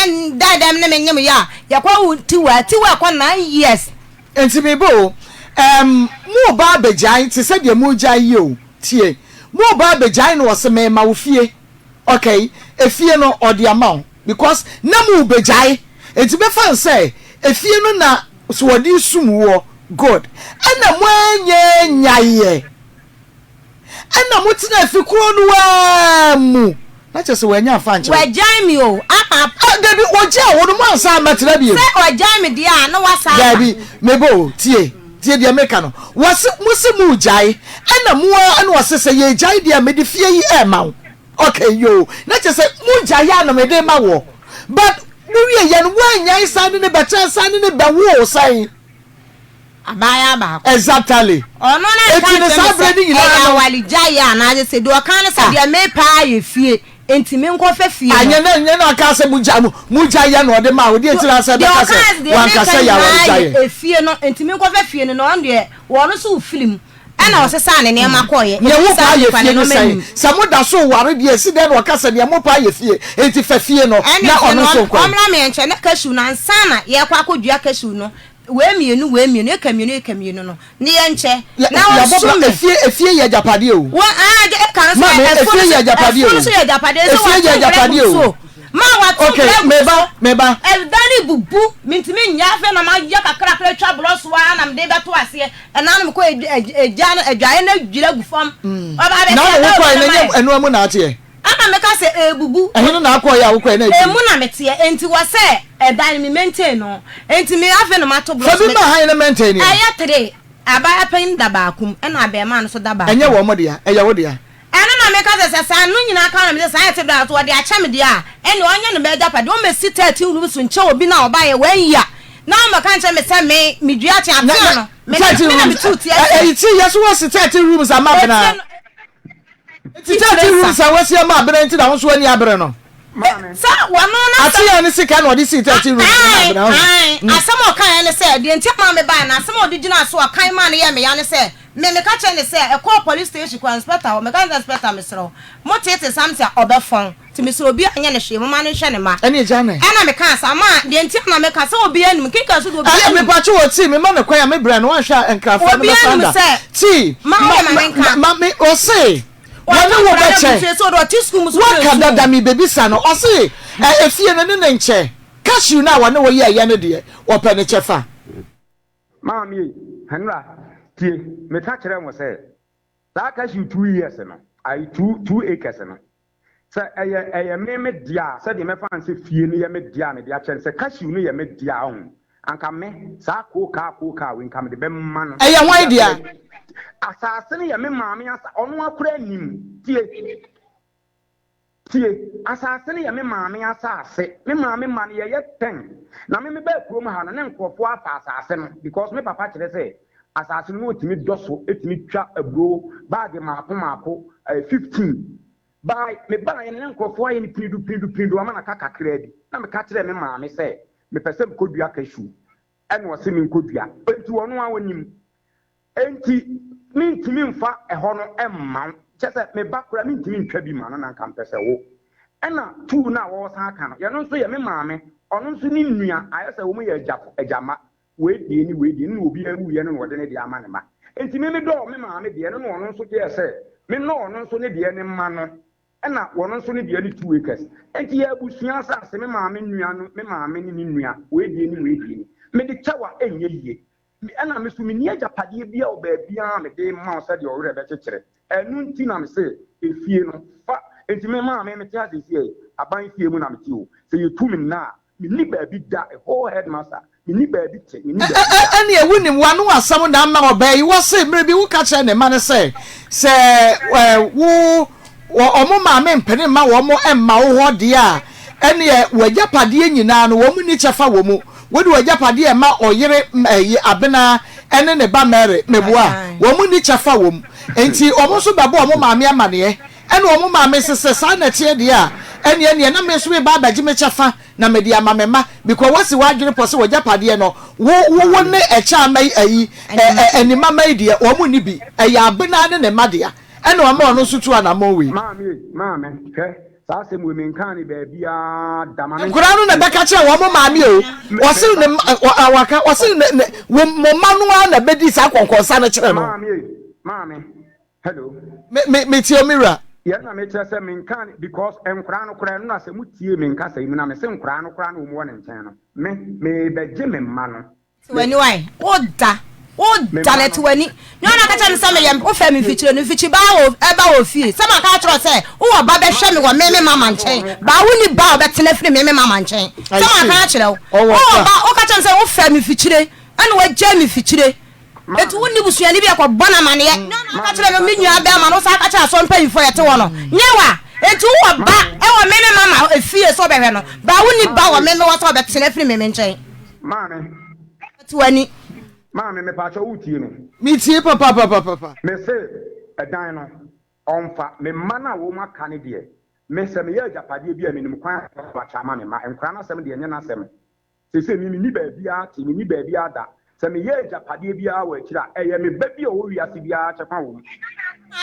dem ne menyem ya kwa wo tiwa kwa 9 years enti me bo mu ba bejan ti se de mu jai yo tie mu ba bejan no wo se me ma wo fie okay efie no odi amount because na mu bejai enti be fan say efie no na so odi sumwo good ana mu anye nyaye ana mu tina efikuro no wa mu na che se wanya fa nche wajai mi o debi oja wo no mu ansa matira bi say wajai mi dia na wasa debi mebo tie dia meka no wase mu jai ana mu ana wase se ye jai dia me de fie yi e ma okay yo na che say munja ya no me de ma wo but no we ye no wanya isane ne betra sane ne be wo sai abaya ba exactly ono na kan say wali jaya na je se do kan say dia me pa ye fie enti me nko fa fie anya na aka se muja ya no de ma wo de tira se be ka se wan ka se ya wo ja e fie no enti me nko fa fie no on de wo no so film ana wo se sa ne ne makoye ye wo pa ye fie no sai samo da so ware de si de no ka se ne mo pa ye fie enti fa fie no na ono so ko omra me enche na kashu na nsana ye kwa kodua kashu no we mienu ekamienu no ne ye nche na wo so efie ye japade o wo kan so efie ye japade o so ye japade so efie ye japade o ma wa to okay meba dani bubu mintimi nya fe na ma ya kakra twa bloso wa na mde beto ase na no ko adwae na dwira gufam oba be na wo ko na enu amu na ate ama me ka se ebubu ehinu na akọ ya wo ko na emu na mete enti wo se dan mi maintain no enti me afi no mato bloso so bi ma han na maintain aya 3 abaya pen da baakum na abe ma no so da baakum enye wo mo dia eya wo dia na me ka se sa no nyina ka na me se aya da to de acha me dia ene onye no be da pade o me si 13 rooms nche obi na oba ye wan ya na o me ka nche me se me dua cha ate no me na me tuti e ti yeso was 13 rooms amabena ti 13 rooms awasi amabena nti na wo so ani abere no sa wano na ati ya ni sika na odi si 13 rooms amabena asamo kan ne se de nti ma me ba na asamo odi gina so kan ma ne ye me ya ne se me ka che ne se e call police station kwa inspector o me ka inspector me sro mo tete samse obefon ti me sro obi anya ne hwe mo ma ne hwe ne ma ene ja na ena me ka sa ma de nti na me ka se obi anum kika so obi me pa che wo ti me ma ne kwa ya me bra no wan hwa enkrafo no sanda ti ma me o se wana wo ba che so do ti school muso wa kada da mi baby sa no o se efie no ne nche cashew na wana wo ye ne de o pe ne chefa mami hanra tie me ta kire mo say that cashew 2 years no I 2 acres no say eye me dia say de me fan say fie no ye me dia me dia chen say cashew no ye me dia on anka me sa ko ka we nka me de be ma no eye wan dia asase no ye me maami asa ono akura nim tie asase no ye me maami asase me maami man ye 10 na me be kuro ma ha no ne nkofo afa asase no because me papa kire say asase no otimi doso etimi twa aburo bag maako 15 by me ba ye ne nkofo aye ni pindu ama na kaka kredi na me ka kire me maami say me pese me kodua kashu ene wo se me kodua enti wono a wonim enti mintimi mfa eho no emma chese me bakura mintimi ntwa bi ma no na nka mpese wo ena tu na wo san aka no ye no so ye me maame ono nso ni nua ayese wo mu ye ejama we die ni obi awu ye no wo de ne de ama ne ma enti me do me maame de no ono nso de se me no ono nso ne de ne ma no ena wo nso ne de ni 2 acres enti ya busua sa se me maame nua no me maame ni nua we die ni me de chawa enye yie ana me so me ni Agyapade bia o ba bia me de ma o se de o re be kekere enu nti na me se efie no fa enti me ma me te ase sie aban fie mu na me ti o se ye tu me na me ni ba bi da a whole headmaster me ni ba bi te me ni ba ani ewu ni wanu asam na ma oba yi wo se mere bi wo ka kire ne ma ne se wo omo ma me mpene ma wo mo emma wo ho de a ene wo Agyapade nyina no wo mu ni chefa wo mu wodi Agyapade ma oyere abena ene ne ba mere meboa wo mu ni chefa wo mu enti omo so babo omo maame amane ene omo maame sese sa na tie de a ene na me so be ba baji me chefa na me dia mamema because wasi wadwene pose Agyapade no wo ne echa mai ayi eni mama ide omo ni bi abena ne madea ene omo ono so tu anamo wi maame sase mu menkani ba bia damane kuranu na beka che wo mo maami o wose ne awaka wose ne wo mo manu na bedi sa konkonsa na kire no maami hello me tie mira ya na me kire se menkani because enkuranu kura no na se mutie menkasa imi na me se enkuranu kura no mo ne nchen no me beje me mma no wani wai o dalet wani no na ka tell me yam o fa me fichire no fichi ba wo fie se ma ka tro se wo ba be hwe me wo me mama nchen ba wo ni ba o be tena firi me mama nchen se ma ka kire wo ba o ka tell se wo fa me fichire ana wa ja me fichire etu wo ni busua ni bi akọ bona mane ye no na ka tell me nyu aba ma no sa ka tell so mpa yifo ye te wo no nyewa etu wo ba e wo me mama fie so be hwe no ba wo ni ba wo me wo so be tena firi me nchen mane etu wani maame me pa cho utie no mi tie papa me se edan no onfa me mana wo maka ne de me se me ye japade bi a me nim kwan ba chama me ma enkra na sem de enye na sem se mi ni ba bia ti mi ni ba bia da se me ye japade bia wa kira eye me ba bia wo wiase bia chefa wo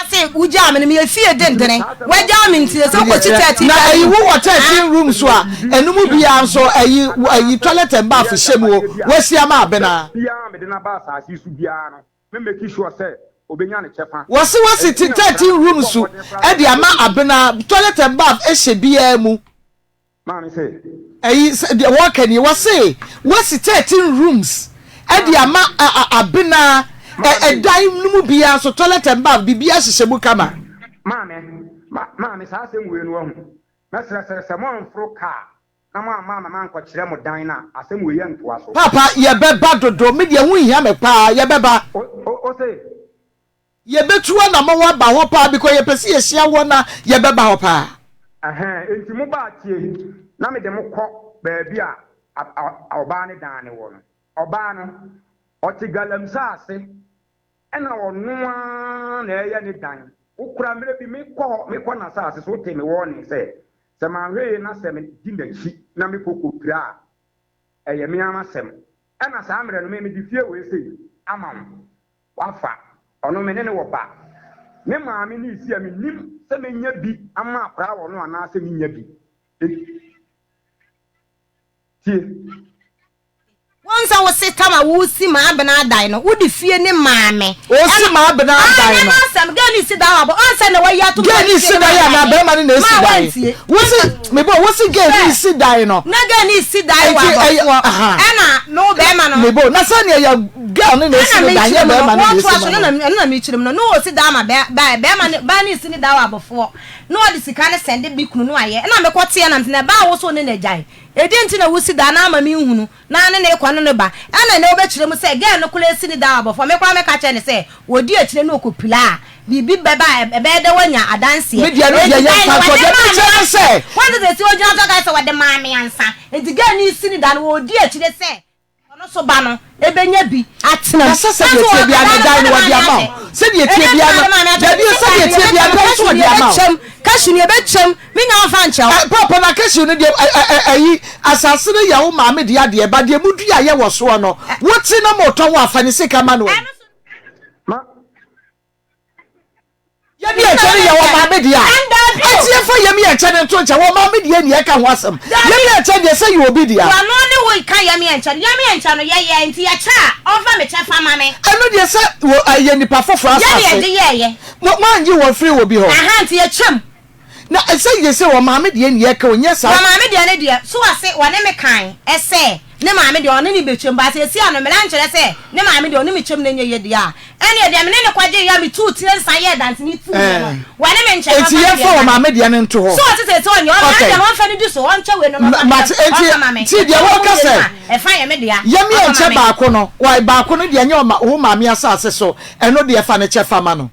ase uja me me fie dendene waja me ntie so ko chitati na ayi wo 13 rooms so a enum bia so ayi toilet and bath shemu wo sia ma abena bia me de na ba asasi su bia no me make sure say obenya ne chefa wasi 13 rooms so e de ama abena toilet and bath e hye bia mu ma me say ayi wo kan yi wasi 13 rooms e de ama abena dan numu bia so toilet and bath bibia hye mu kama ma sa asem we no hu na se mo mfro ka na ma nko kire mo dan na asem we ye ntoa so papa ye beba dodo me de hu hia me pa ye beba o say ye betuwa na mo wa ba ho pa because ye pese ye hia wo na ye beba ho pa enti mo ba tie na me de mo kọ ba bia oba ne dan ne wo no oba no o ti galamsa ase ena ono na eye ne dan ukura mire bi me kọ na sa ase so te me wo ne se ma hwe na se me di na chi na me kokopira eye me ama sem ena sa amre no me di fie we sei amam wafa ono me ne wo ba me ma me ni isi me nim se me nya bi ama akra wo no ana se me nya bi tie Once I was sit time, I will see my abena dino. Would you fear any mammy? o si ma abena dai no I'm going to sit down, but answer the way you have to get ni sit dai na be ma ni na sit dai wo si get ni sit dai no na get ni sit dai wa ana no be ma no me bo na so ne ya girl ni na sit dai ya be ma ni na me chirim no sit down ma be ma ni sit down wa before no the sika ne send bi kunu no aye na me kwete na na ba wo so ne na jai edi na wusi da na ama mi hunu na ne ne kwano ne ba ana ne obechire mu se ge no kula si ni da abofo me kwa me ka che ne se wodi achire no okopila bibi beba ebe de wanya adanse me dia no dia ya Sarkodie me che se wanda de si ojina to ga se wode maami ansa edi ge ni si ni da no wodi achire se ono so ba no ebenya bi atena se se tie bia na dai no wodi ama se die tie bia no da bi se die tie bia no so wodi ama kashi ni ebechem me nya fa nche papa na kashi no de ayi asase no ya wo ma me de ade ba de mudu ya ye wo so no woti na moton wa fa ni sika ma no ya bi e chere ya wo ma me de a etie fo ya mi e chere to nche wo ma me de ni e ka ho asem ya mi e chere de say you obi de a wa no ni wo ka ya mi e chere no ye nti ya cha over me che fa ma me eno de say ye nipa fofo asase ye mo anji wo free wo bi ho aha nti ya cham na say ye say wo ma me de ni e ka onye sa wa ma me de ne de so ase wa ne me kan ese ne ma me de ono ni bechem ba se si ano me lan chere se ne ma me de ono me chem ne nye ye de a ene de me ne kwaje ya me tu tire nsan ye dance ni tu wa ne me nche ma eti ye fo ma me de ne nto ho so ase se onye o ma de won fa ni du so won che we no but eti ti de wo ka se e fa ye me de a ye me nche ba ko no wa ba ko no de nye o ma me asase so eno de fa ne che fa ma no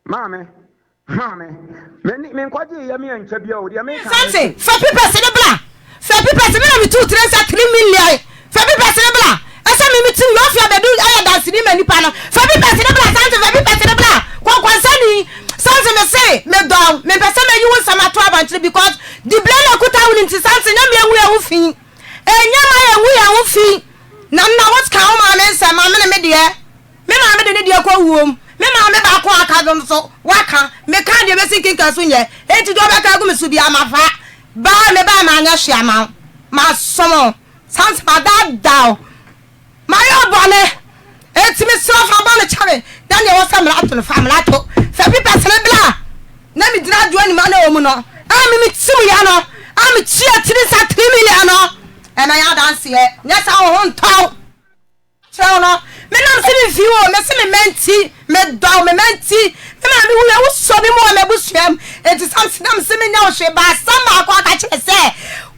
mame me nkwaje ya me nche bia o de me ka something for people se de bla for people se me 3 million for people se de bla asa me tim no fia be do aya dance ni mani pa no for people se de bla something for people se de bla kwansani something me say me down me person me you sama to abantry because the blame akuta win nti something na me ewu ewu fi enyama ewu ewu fi na what ka o ma me nsa ma me de me ma me de de kwa wuom me ma me ba ko aka don so waka me kan de be sinkin ka so nye enti do be ka go me su bi amafa ba me ba ma anya hwe ama ma somo sans ma da down my obone enti me so fa ba me chare dan ye wo samra ato no famla to fa bi person bla na me dina do ani ma na wo mu no a me timu ya no a me chia 3 million no e na ya dance ye nya sa wo ntaw chero no me nam se me fiwo me se me menti me do me menti me ma me wo so bi mo me busuam enti something nam se me nya wo hwe ba sama akwa ka che se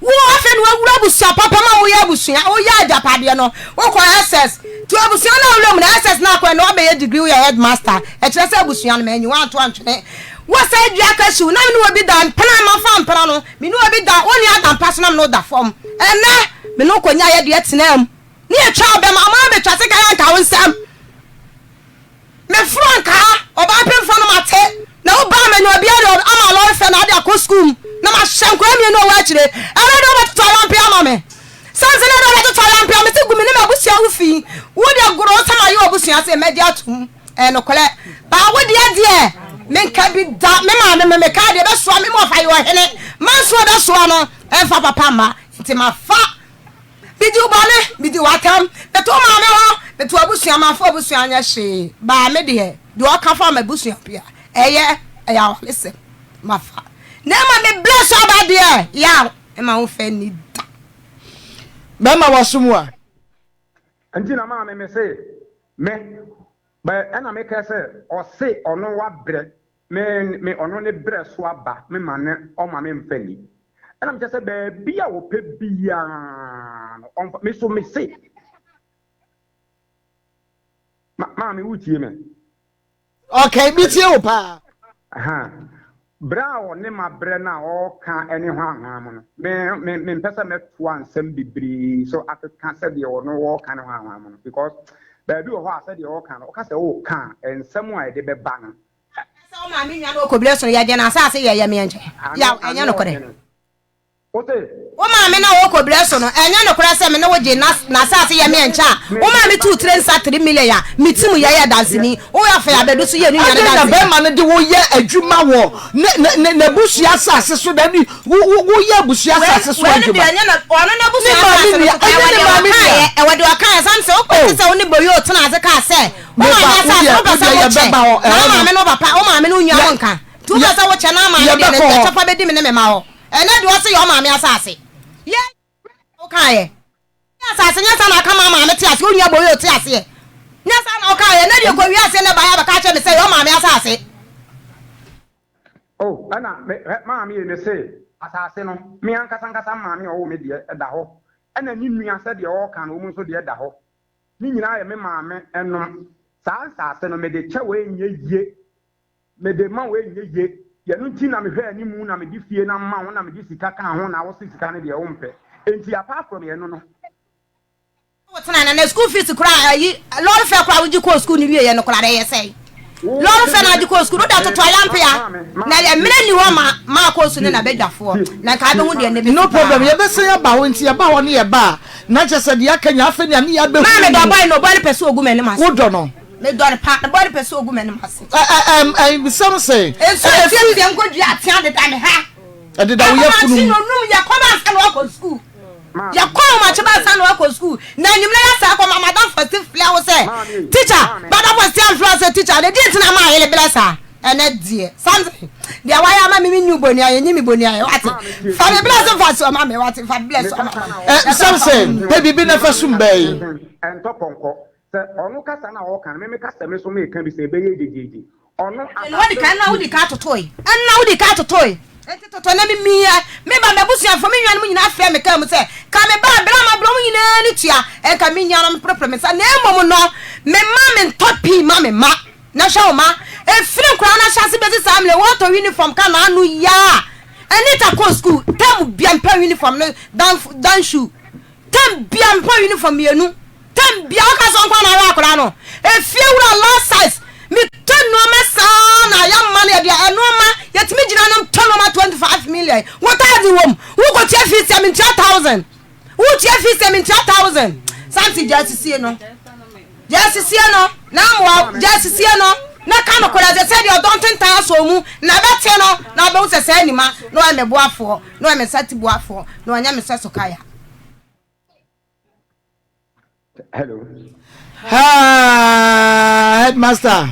wo afi no awura busua papa ma wo ya busua wo ya Agyapade no wo kwa SS to busua na wo mu na SS na kwa no be degree wo ya headmaster e kire se busua no me nyi wan to antwene wo se dua ka shi na me no obi dan pana ma fa mpana no me no obi dan woni adam pass na me no da form ene me no konya ye de tenam ni e twa be ma be twase ka yan ka wonsam me franka oba pemfo no mate na wo ba me no bia do ama lo fe na de akọ school na ma hyenkwa mi no wa kire ana do ba to lampi ama me sanse na do ba to lampi ama se gumi ne ma busia wo fi wo de goro sama yo busia se media atum no kole ba wo de men ka bi da me ma me ka de be so me mo fa yo hene man so da so no enfa papa ma nti ma fa bidi ubane bidi watam beto ma me ho beto abusia ma fa abusia anya hye ba me de o ka fa ma abusia pia eya listen ma fa na ma me bless about there ya e ma wo fe ni da be ma wasomu a anti na ma me say me ba ana me ka say o say ono wa bre me ono ne bre so aba me ma ne o ma me mfani ana me say be bia wo pe bia on me so me say ma me wutie me okay bi tie wo pa aha brao ne ma bre na o ka eni ho anwam no me pesa me to ansem bibiri so aka say de o no wo ka ne ho anwam no because baby o ho ase de o ka no o ka say o ka ensem a de be ba no so ma me nya no ko bless no ya je na asa se ye me enche ya enya no kore ote o ma me na wo ko bless no enya no kore se me na wo je na asa se ye me enche o ma me 2 3 3 million ya mitimu ye dansini o ya fa ya bedu so ye nu nya na be ma ne de wo ye adwuma wo na busia asase so da ni wo ye busia asase so adwuma enya na ono na busia asase so e wede o kan sam se o ko se oni boyo o tena ase ka se o ma me asase o ka se wo che na ma me no papa o ma me no nwa won kan tu ka se wo che na ma me de ne chafa be di me ne me ma o ene de o se yo ma me asase ye o kan ye asase nya sa na ka ma me ti ase o nwa boyo ti ase nya sa na o kan ye na de ko wi ase ne ba ya ba ka che me se yo ma me asase oh ana ma me ne se asase no me ankasa ma me o me de da ho ana ni nua se de o kan o mu so de da ho ni nyina ye me ma me enom sa asase no me de che we nye yie me de ma we nye yie ye no ti na me hwe ani mu na me di fie na ma ho na me di sika kan ho na wo sika ne de o mpe enti apart from ye no no what na school fees kura yi lord fe kura wuji ko school ni wie ye no kura de ye sei lord fe na wuji ko school da to yampia na ye mene ni ho ma ko su ne na bedwafo na ka be hu de ne no problem ye be say ya ba ho nti ya ba ho ne ye ba na chese de akanya afa ni ani ya be hu ma me do boy no boy person ogu mani mas wo do no me do pa boy person ogu mani mas some say so if you go dua atia de da me ha ade da wo ye funu no ya come and stand go school ya come ma chiba stand go school na nyum na ya sa ko ma madam first flower say teacher madam first flower say teacher they didn't na ma hele blessa ene die something dia wa ya ma mi nyu boni aye nyi mi boni aye what fa me bless fa so ma me what fa bless something baby bi na fa sum bay en to ponko se onu kasa na o kan me kasa me so me kan bi se be ye jejeje onu wodi kan na wodi ka totoi en na wodi ka totoi enti toto na mi ba me busu afo me nwan mu nyina afre me ka mu se ka me ba bra ma bro mu nyina ni tua en ka me nyana me propre me sa na emom no me ma me topi ma me ma na shawo ma e free kwa na chance be ti samle what uniform ka na anu ya anita ko school tem bia mpa uniform no dan shoe tem bia mpa uniform yenu tem bia ka so kwa na ra akora no e fie wura last size mi tonu ma sa na ya mane dia eno ma yetimi gina no tonu ma 25 million what are the wom who go tie fees 70,000 who tie fees 70,000 santi just see no na mo just see no na ka no kola je say the don't tan so mu na bete no na be se say anima no e meboafo no e mesati boafo no anya me so kaya hello headmaster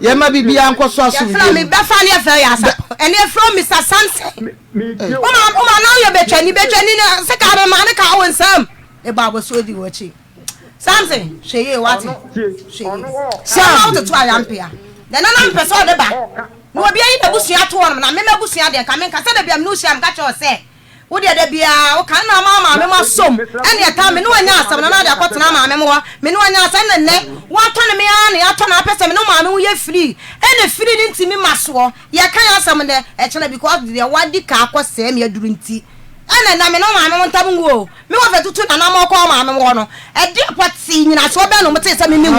ye ma bibia anko so aso me be fa ne fa ya sa ene from Mr. Sanse o ma na ye betwani na se ka be ma ne ka wonsam e babo so di wochi something shey what shey sam to ayampia then na person de ba no obi ayi da busua to on na me busua de ka me ka se da bia me no siam ka che o se wo de da bia o kan na ma me masom ene ya ta me no anya asam na da kwotena ma me mo me no anya asam na ne wa to ne me ya ne ato na pese me no ma me wo ye free ene free ni ntimi maso ye kan asam de e chena because de wadi ka akose me aduru nti ana na me no ma me montam ngo me wa fetutu na na mo ko ma me wo no e di pati nyina so be no mete se me mu e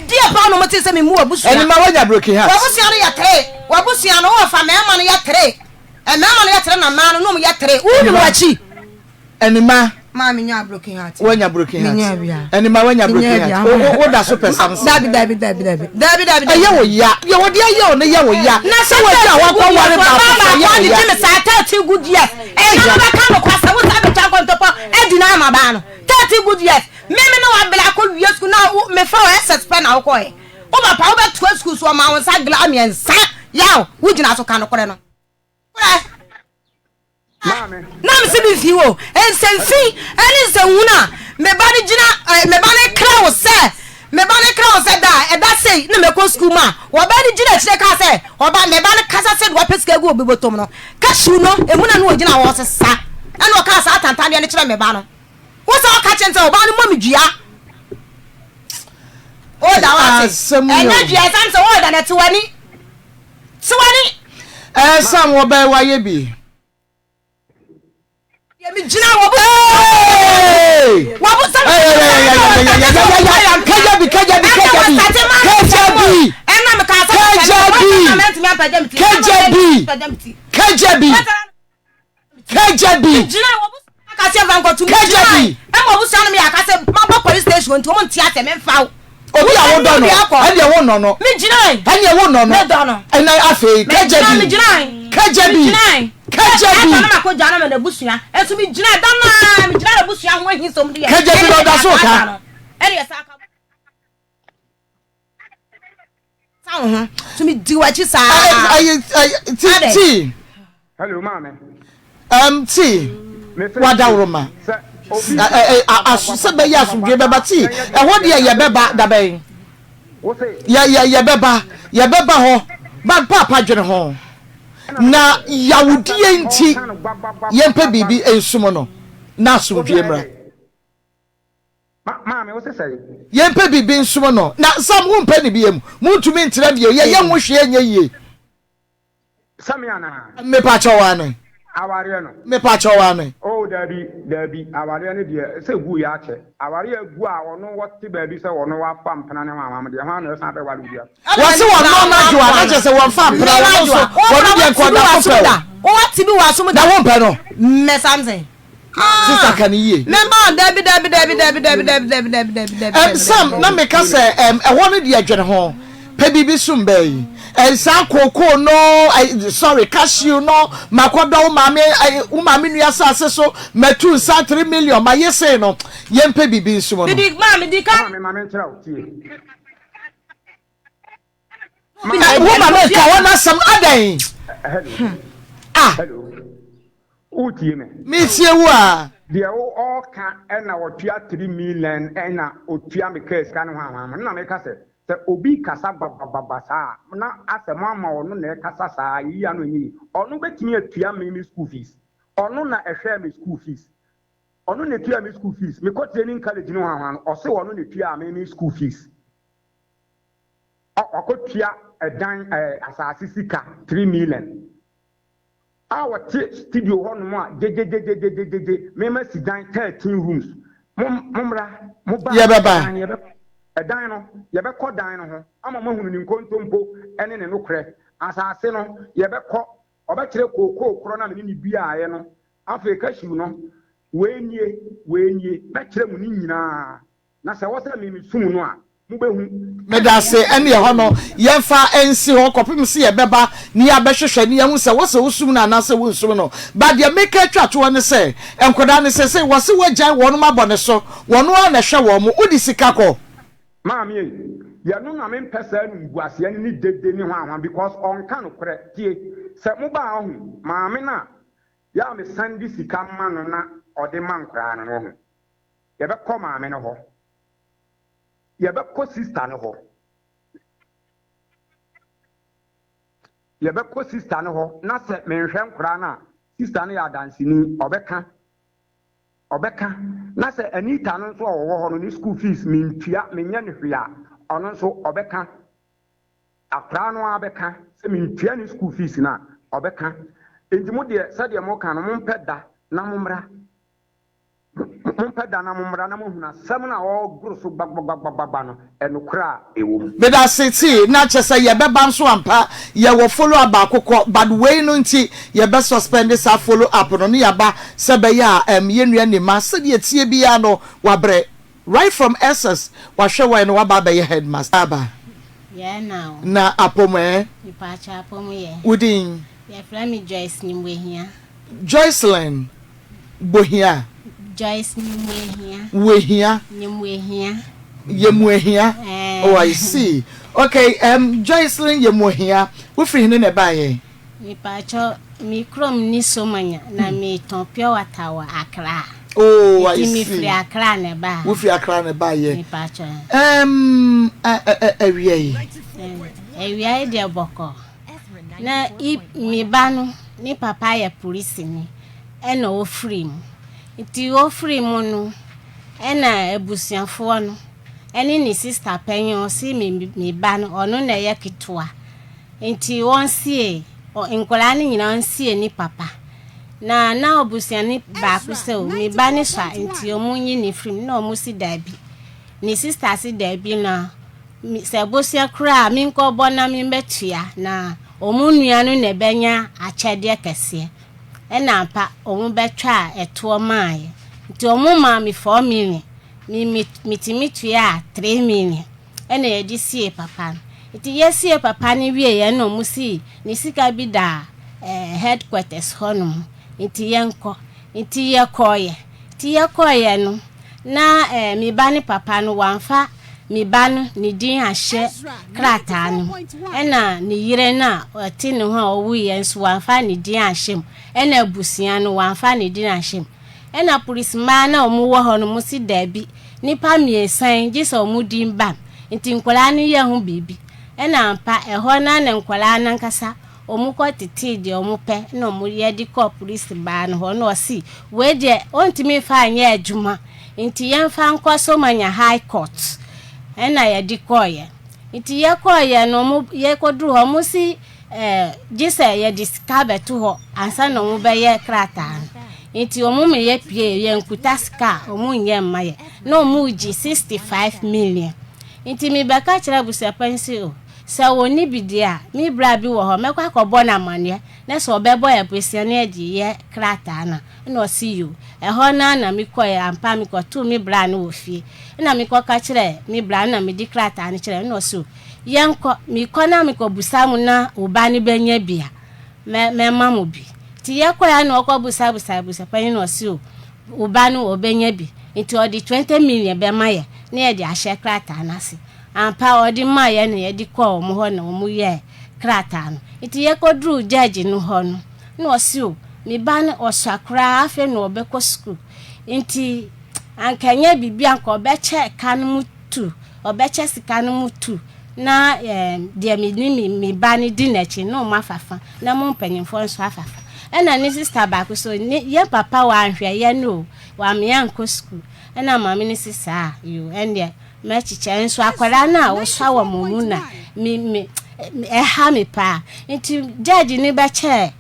di pa no mete se me mu abusu eni ma wanya broken heart wabusu no ya tre wabusu no wo fa me ma no ya tre e me ma no ya tre na ma no ya tre wu ni wachi eni ma me nya broken heart wanya broken heart eni ma wanya broken heart wo da so person dabi aye wo ya ye wo dia ye o ne ye wo ya na se wo ja wa ko ware ba fa ye ya ni sa 30 good years e na ba ka no kwasa wo sa be chanko ntopo e di na ma ba no 30 good years me no wa bela ko wiye school na me fa o suspend na wo ko e o ba pa wo be to school so ma won sa gla amiensa ya wo gina so ka no kore no Mame. Nam se bi fi wo ensenfi eni se huna me ba ni gina me ba ni kra wo se da e da sei na me ko school ma wo ba ni gina chire ka se wo ba me ba ni kasa se wo pesika gu obi botom no ka shu no emuna no gina wo se sa ena o ka sa atantade ni chire me ba no wo se o ka chente wo ba ni mo medua o da wa se enya dua sam se wo da na tiwani sam wo ba wa ye bi mi jina wabu police station to montiate memfa obi a wo dono ade wo nono mi jina ade wo nono ena afei KJB na makojo ana na busua enso mi jina dana mi jina na busua ho hinsom de KJB no da so ka eri esa ka sawo so mi di wachi sa ti hello mame ti wadawroma asu se be ya asudwe be ba ti e ho de ye beba da ben wo say ye beba ho ba papa dwene ho na yawudie nti yempe bibi ensumo no na asudwe mra mame wo say yempe bibi ensumo no na sam wo mpe ne biem muntumi ntira bie ye ho hwe enye yie samiana me pa chawane aware no me pa chawane oh dabi aware no de se gu ya che aware agu a ono wote baabi se ono wa pam pena ne mama de ha no sa be wale bia wase wo no na jo na je se wo fa pena no so wo de ko da ko o wati bi wa so mu da wo mpe no me something sister kan yie me ma dabi sam na me ka se e wo no de adwene ho pe bibi sum bai ensa koko no sorry cashew no makoda umami nua sase so matu sa 3 million ma yese no yempe bibi nsumo no di ka mame nchira otie mama ka wana sam adan hello otie me tie wo a de o all ka na wotua 3 million na otua me case ka no ha na me ka se obi kasa bababa sa na asem ama onu na kasa sa yi anu yi onu betimi atua me school fees onu na ehwe me school fees onu na tua me school fees me ko training college no han o se onu na tua me school fees o tua edan asase sika 3 million our studio honu mo jejejejejeje me ma sidan 13 rooms mumra mo ba ya baba edan no ye be ko dan no ho ama mahunu ni nkontompo ene ne nokre asase no ye be ko obekire kokoo kro na ne ni bia ye no afrika shiu no wenye be kire mu ni nyina na se wose me sum no a mu behu me da se ene ye ho no ye fa ensi ho kopim se ye beba ni abehwehwe ni ye hu se wose usum na na se wonsum no ba de make atwato ne se enkoda ne se wose wajan wono mabone so wono na hwe wo mu udi sika ko Mami, ya no na me pesa nu guase ni dede ni ho ahwan because on kan kore tie se mo ba ho maami na ya me sandi sika ma no na ode man kra no ho ye be ko maami no ho ye be ko sister no ho ye be ko sister no ho na se me nhwe nkra na sister no ya dansi ni obeka na se anita no so wo ho no ni school fees mintua menya ne hwea ono so obeka akra no abeka se mintua ni school fees na obeka enti mo de se de mo kan no mo mpeda na momra mompeda na momra na mohuna sam na o guru so gbagbagba no enukra ewom be da city na chese ye beba nso ampa ye wo follow up akokọ but we no nti ye be suspend this follow up no ya ba se be ya ye nua ni ma se de tie bia no wabre right from SS wahwe we no waba be ye headmaster aba yeah now na apome ipacha apome ye udin ye frame Joyce ni mwehia Joycelyn bohia Joyce ni mwehia wehia ni mwehia Yemuhia. Oh, I see. Okay, Joycelyn Yemuhia. We free him in baye. Mi pacho mi krom ni somanya na mi ton pure water wa Accra. Oh, I see. Mi free Accra ne ba. We free Accra ne baye. Mi pacho. Ewia de boko. Na mi banu ni papa ya police ni. Ena o free mu. Iti o free mu no. Ena ebusianfo no. Eni ni sister penyo si mi ban ono na ye kitwa enti won sie o nkola ni nyina won sie ni papa na obusia ni ba ku se o mi ban sha enti omunyi ni film na omusi dabi ni sister si dabi na se bosia kra mi nko bona mi betua na omunua no na benya achede kese na pa omu betwa eto mai enti omu ma mi 4 million mitimitu ya 3 million ena yedi sie papa iti yesie papa ni wie ye no musi ni sika bi da headquarters honum iti yenko iti yekoye no na mi bani papa no wanfa mi banu ni din ahye krata no ena ni yire na oti ne ho owu ye nso wanfa ni din ahye ena abusia no wanfa ni din ahye ena police man na omu wo ho no musi dabi nipa miesan gisa omudin bam nti nkwala ni ye hu bibi ena ampa eho na nkwala na nkasa omukọ titi de omupe na omu ye di ko police ba no ho na osi we de ontimi fa anya adwuma nti ye mfa nkoso manya high court ena ye di ko ye nti ye ko ye no mu ye kodru ho musi gisa ye discover to ho ansa no mu be ye krata nti omu me ye pie ye nkuta ska omu nye mmaye na omu ji 65 million nti mi beka kira busia pensi o sa woni bidia mi bra bi wo ho mekwa kobo na mane na so obebo ya busia na edi ye krata na see you eho na mi ko ya ampa mi ko tu mi bra na ofie na mi ko ka kire mi bra na mi di krata na kire na so yenko mi ko na mi ko busa mu na oba ni benya bia me mamu bi ti ye ko ya na okọ busa pan no si o oba no obenya bi nti odi 20 million be maye na ye di ahye krata na se ampa odi maye na ye di ko omo ho na omo ye krata no nti ye ko dru judge no ho no na si o mi ba na osakra afi na obekọ school nti ankanya bibia nko obeche kan mutu obeche sika no mutu na de mi ba ni di na chi no mafafa na mo mpanyimfo nso afafa ena ni sister ba ko so ye papa wa ahwe ye no wa me anko school ena mama ni sister you ende ma chiche nso akwara na wo swa wa momu na mi ha me pa nti judge ni ba che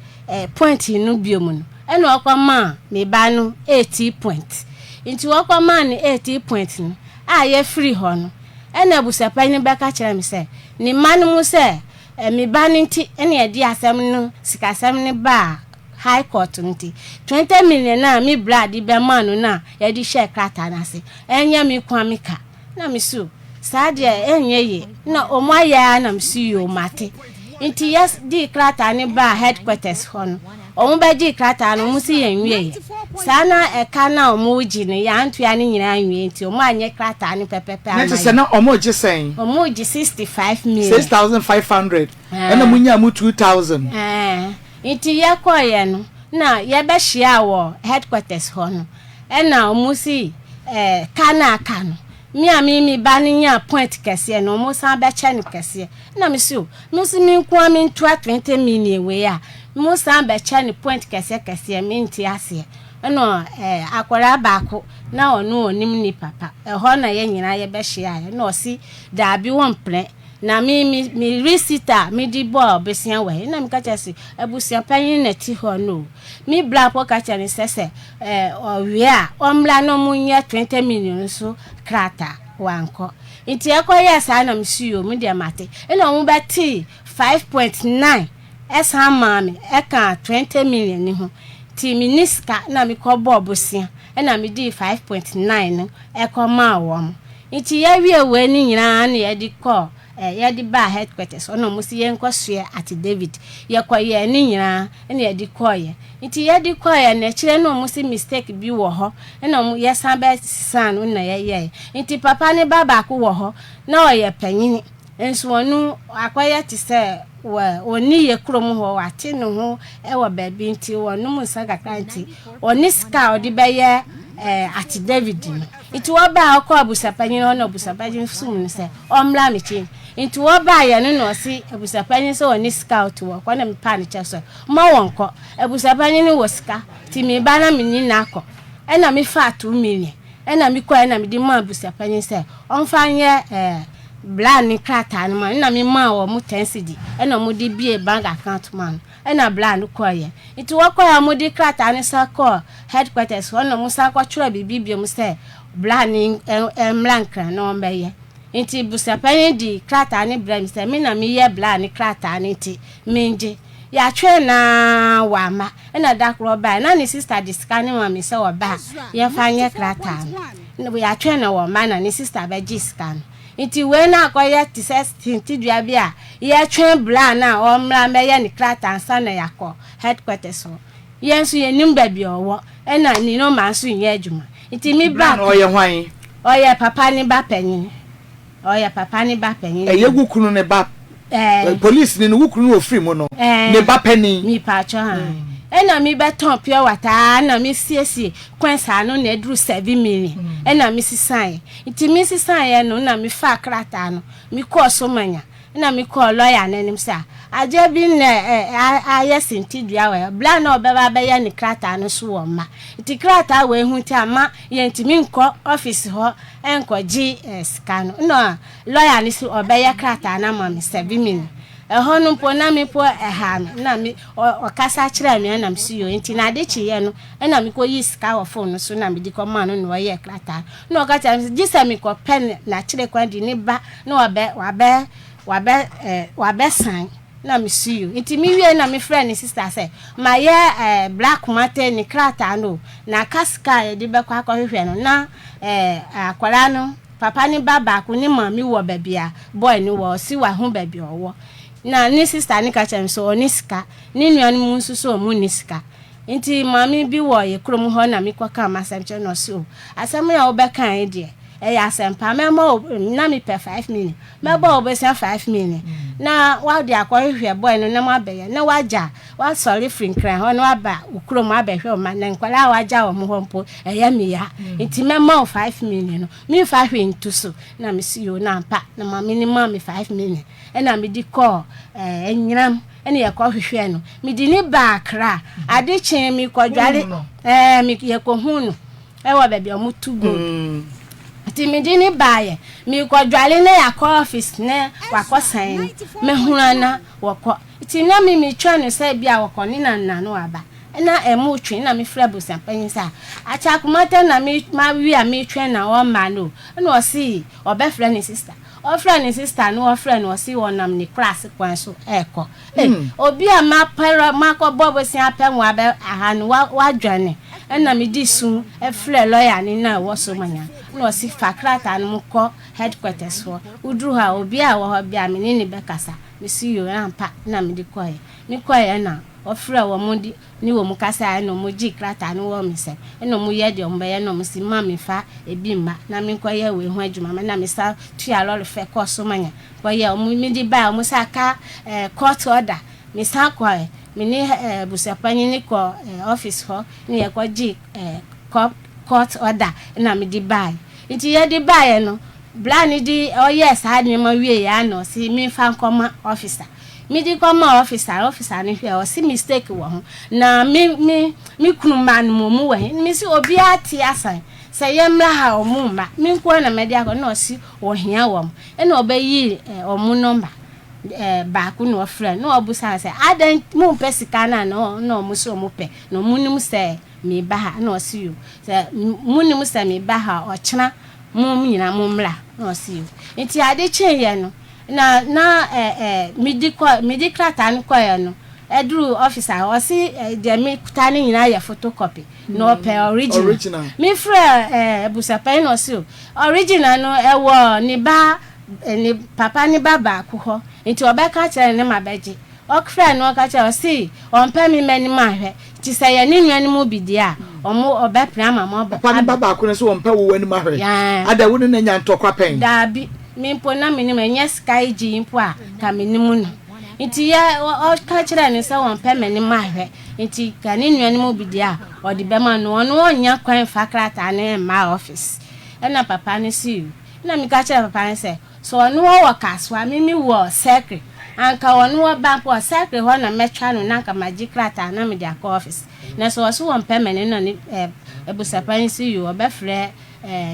point no biom no ena okoma me ba no 80 point nti okoma ni 80 point no a ye free ho no ena busapa ni ba ka kire me se ni manu mu se me ba ni nti ena edi asem no sikasem ni ba high court nti 20 million na mi brad be manu na ye di share krata na se enya mi kwamika na mi su sade enye ye na omaya na msi yo mate nti yes di krata ni ba headquarters hono omu ba di krata no musi yenwie sana eka na omu ji ni ya antu ya ni nyina anwie nti omu anye krata ni pepepe amai nti se na omu ji sen omu ji 65 million 6500 ena munya mu 2000 nti ye koye no na ye be hia wo headquarters hono ena omu si kana no mi ba ni nya point kese no mo san be che ni kese na mi si o mi si mi nko mi ntua 20 million we ya mo san be che ni point kese mi nti ase no akwara baako na ono onim ni papa ho na ye nyina ye be hia na o si da bi won pre na mi recita mi di bo besia we na mi ka chesi abusia panyin na ti ho no mi bra po ka chani sese owia omla no munye 20 million so krata wanko nti ekoye sa na msuo mu de mate ena omu beti 5.9 esa mami eka 20 million ni ho ti miniska na mi ko bobosia ena mi di 5.9 ekoma wom nti ya wie we ni nyina na ye di ko ya di ba headquarters ono musi ye nkosua at David ye ko ye ni nyina na ye di ko ye nti ye di ko ye na kire no musi mistake bi wo ho ena mu ye san ba san no na ye nti papa ne baba ko wo ho na o ye panyini enso onu akoye ti se oni ye krom ho ate no ho e wo ba bi nti wonu musa kakra nti oni ska odi be ye at David nti wo ba akọ abusapanyini ho na abusapanyini sum ne se omla mechi nti wo ba ye no no si abusapanyini so oni scout wo kwa na me pa ne cheso ma wonko abusapanyini wo ska ti me ba na menni na akọ e na me fa 2 million e na me kwa e na me di ma abusapanyini se onfanye bla ni krata no ma na me ma wo mu 10 cedi e na mu di bie bank account man e na bla no kwa ye nti wo kwa ya mu di krata ni sa ko headquarters wo na mu sa kwa chura bibibie mu se bla ni mlankra no mbeye nti busapani di krata ni bra mi se me na me ye bla ni krata ni ti menje ya twe na wama e na dakro ba na ni sister diska ni ma me se wo ba ye fanye krata no ya twe na wo ma na ni sister ba jiska nti we na akoye ti se tinti dua bia ye twe bla na o mra me ye ni krata ansa na yakọ headquarters so yensu ye nimba bi owo e na ni no ma so ye adwuma nti mi ba oye hwan oye papa ni ba panyin oye papa ni ba panyin ye gukunu ne ba police ni gukunu no free mo no ne ba panin mi pa cho ha e na mi beton pure water na mi siesie kwensa no na eduru 7 million e na mi sisan nti mi sisan ye no na mi fa krata no mi ko so manya na mi ko lawyer nanim sa aje bi ne ayesin ti dua we bla na obeba be ye ni krata no so wo ma nti krata we hu ti ama ye nti mi nko office ho enko gi scan no lawyer ni so obeye krata na ma mi 7 million ho no po na mi po ha na mi o kasa kire mi na mi si yo nti na de chi ye no na mi ko yi sika wo phone so na mi di ko ma no no ye krata no ka cha gi se mi ko pen na kire kwa di ni ba no wabe san na mi see you nti mi wie na mi friend ni sister say ma ye black matter ni krata no na kaska ye de be kwa hwehwe no na akwara no papa ni baba ko ni mami wo babia boy ni wo si wa hu babia owo na ni sister ni ka chem so oni sika ni nuan mu nsuso mu ni sika nti mami bi wo ye krom ho na mi kwa ka masemche no so asem ya wo be kan de ya sempa memo na mi pe 5 million mebo obese 5 million na wa de akohwe boy no na mabeye na waja wa sorry frinkran ho na aba ukuro ma abehwe o ma na nkwala waja o mo hompo eya mi ya nti memo 5 million no mi fa hwe ntu so na mi si yo na mpa na ma minimum 5 million e na mi di call enyiram ene ye ko hwehwe no mi di ni ba Accra ade chen mi ko dwale mi ye ko hunu e wa bebe o mutu go ti mi di ni baye mi ko dwale na yakọ office na wakọ san me hunana wakọ ti na mi twa no sai bia wakọ ni na no aba na emu twi na mi fra busan panyin sa acha kumata na mi ma wi a mi twa na o ma no na o si obe fra ni sister o fra ni sister no o fra no o si wonam ni class kwan so eko obi a ma para ma ko bobo si apen wa be aha no wa dwane na mi di su e fra lawyer ni na wo so manya no si fakrata no ko headquarters ho udru ha obi a wo ho bia me ni be kasa mi si yo ampa na mi di koye mi koye na ofra wo mu di ni wo mu kasa no mu gi krata no wo mi se no mu ye de ombe ye no mu si ma mi fa ebi mba na mi koye we ho adwuma na mi sa tua lolo fe ko so manya koye o mu mi di ba mu sa ka court order mi sa koye mi ni busapanyi ni ko office ho ni ye ko gi court order na mi di buy nti ye di buy no bla ni di oh yes ha ni ma wie ya no si mi fa nkoma officer mi di koma officer ni hwe o si mistake wo ho na mi kunu man mu we mi si obi ati asan se ye mra ha o mu ma mi nko na me di akọ na o si o hia wo e na obayi o mu number ba ku no friend no obusa se adan mu pesika na no mu so mu pe no mu nim se me ba ha na osi you say muni mu say me ba ha o chena mum nyina mumla na osi you enti ade chenye no na midi krata no koye no edru officer osi de me kutani nyina ya photocopy no pe original me frɛ busapai no osi original no ewo ni ba ni papa ni baba akho enti obeka kire ne mabeji okfra no okacha osi onpa mi mani mahwe ti say ya ni nuanu mu bidia omo obepra mama papa ni baba akho ne so onpa wo wani mahwe ada wo ne nya ntokwa pen da bi mi mpo na mi ni menye sky ji mpo a ka mi ni mu no nti ya okacha ne say onpa mani mahwe nti ka ni nuanu mu bidia odi bema no onya kwan fakrata ne ma office na papa ni si na mi ka kire papa ni say so no wo kaswa mi wo secret anka wonu wo bank wo secret ho na metwa no nanka magikrata na me dia office na so so won permanent no ni ebusapan si you obefre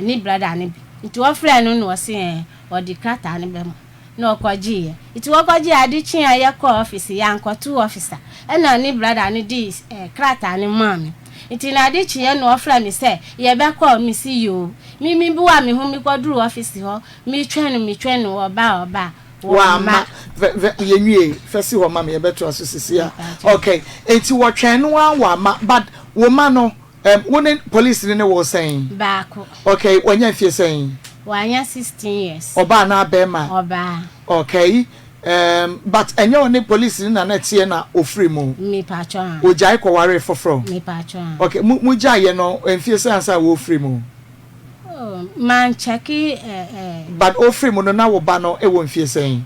ni brother ni nti wo frɛ no no se o di krata ni bem na okoji nti wo koji ade chi aye ko office ya nkotu officer na ni brother ni di krata ni mam nti na ade chi no ofra mi se ye be call mi si you mi bi wa mi hu mi koduru office ho mi twen no oba wa ma yenwie fesi ho ma me beto asosisia okay enti wo twen no wa ma but wo ma no wonen police ne wo saying baako okay wanya fie saying wanya 16 years oba na bema oba okay but enyo ne police ne na tie na ofri mu mi pacho o jai ko ware foforo mi pacho okay mu jai no enfie say ansa wo ofri mu man cheki but ofri mu no na wo ba no e wo enfie saying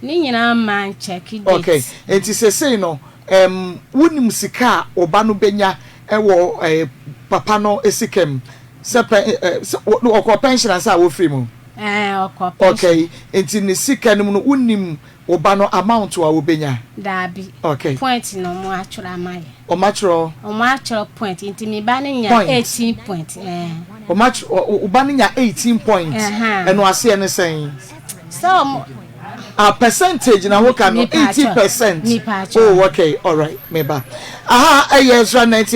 ni nyina man cheki date okay enti say no wunim sika oba no benya ewo papa no esikem sepe okọ pension ansa wo free mu okọ pension okay enti ni sika no no wunim oba no amount wa wo benya dabi okay point no mo atwura amaye o matro point enti mi ba ne nya 18 point o matro oba ne nya 18 point eno ase ene sen so a percentage na wo kan 80%. Oh okay, all right, meba. Aha, Ezra 90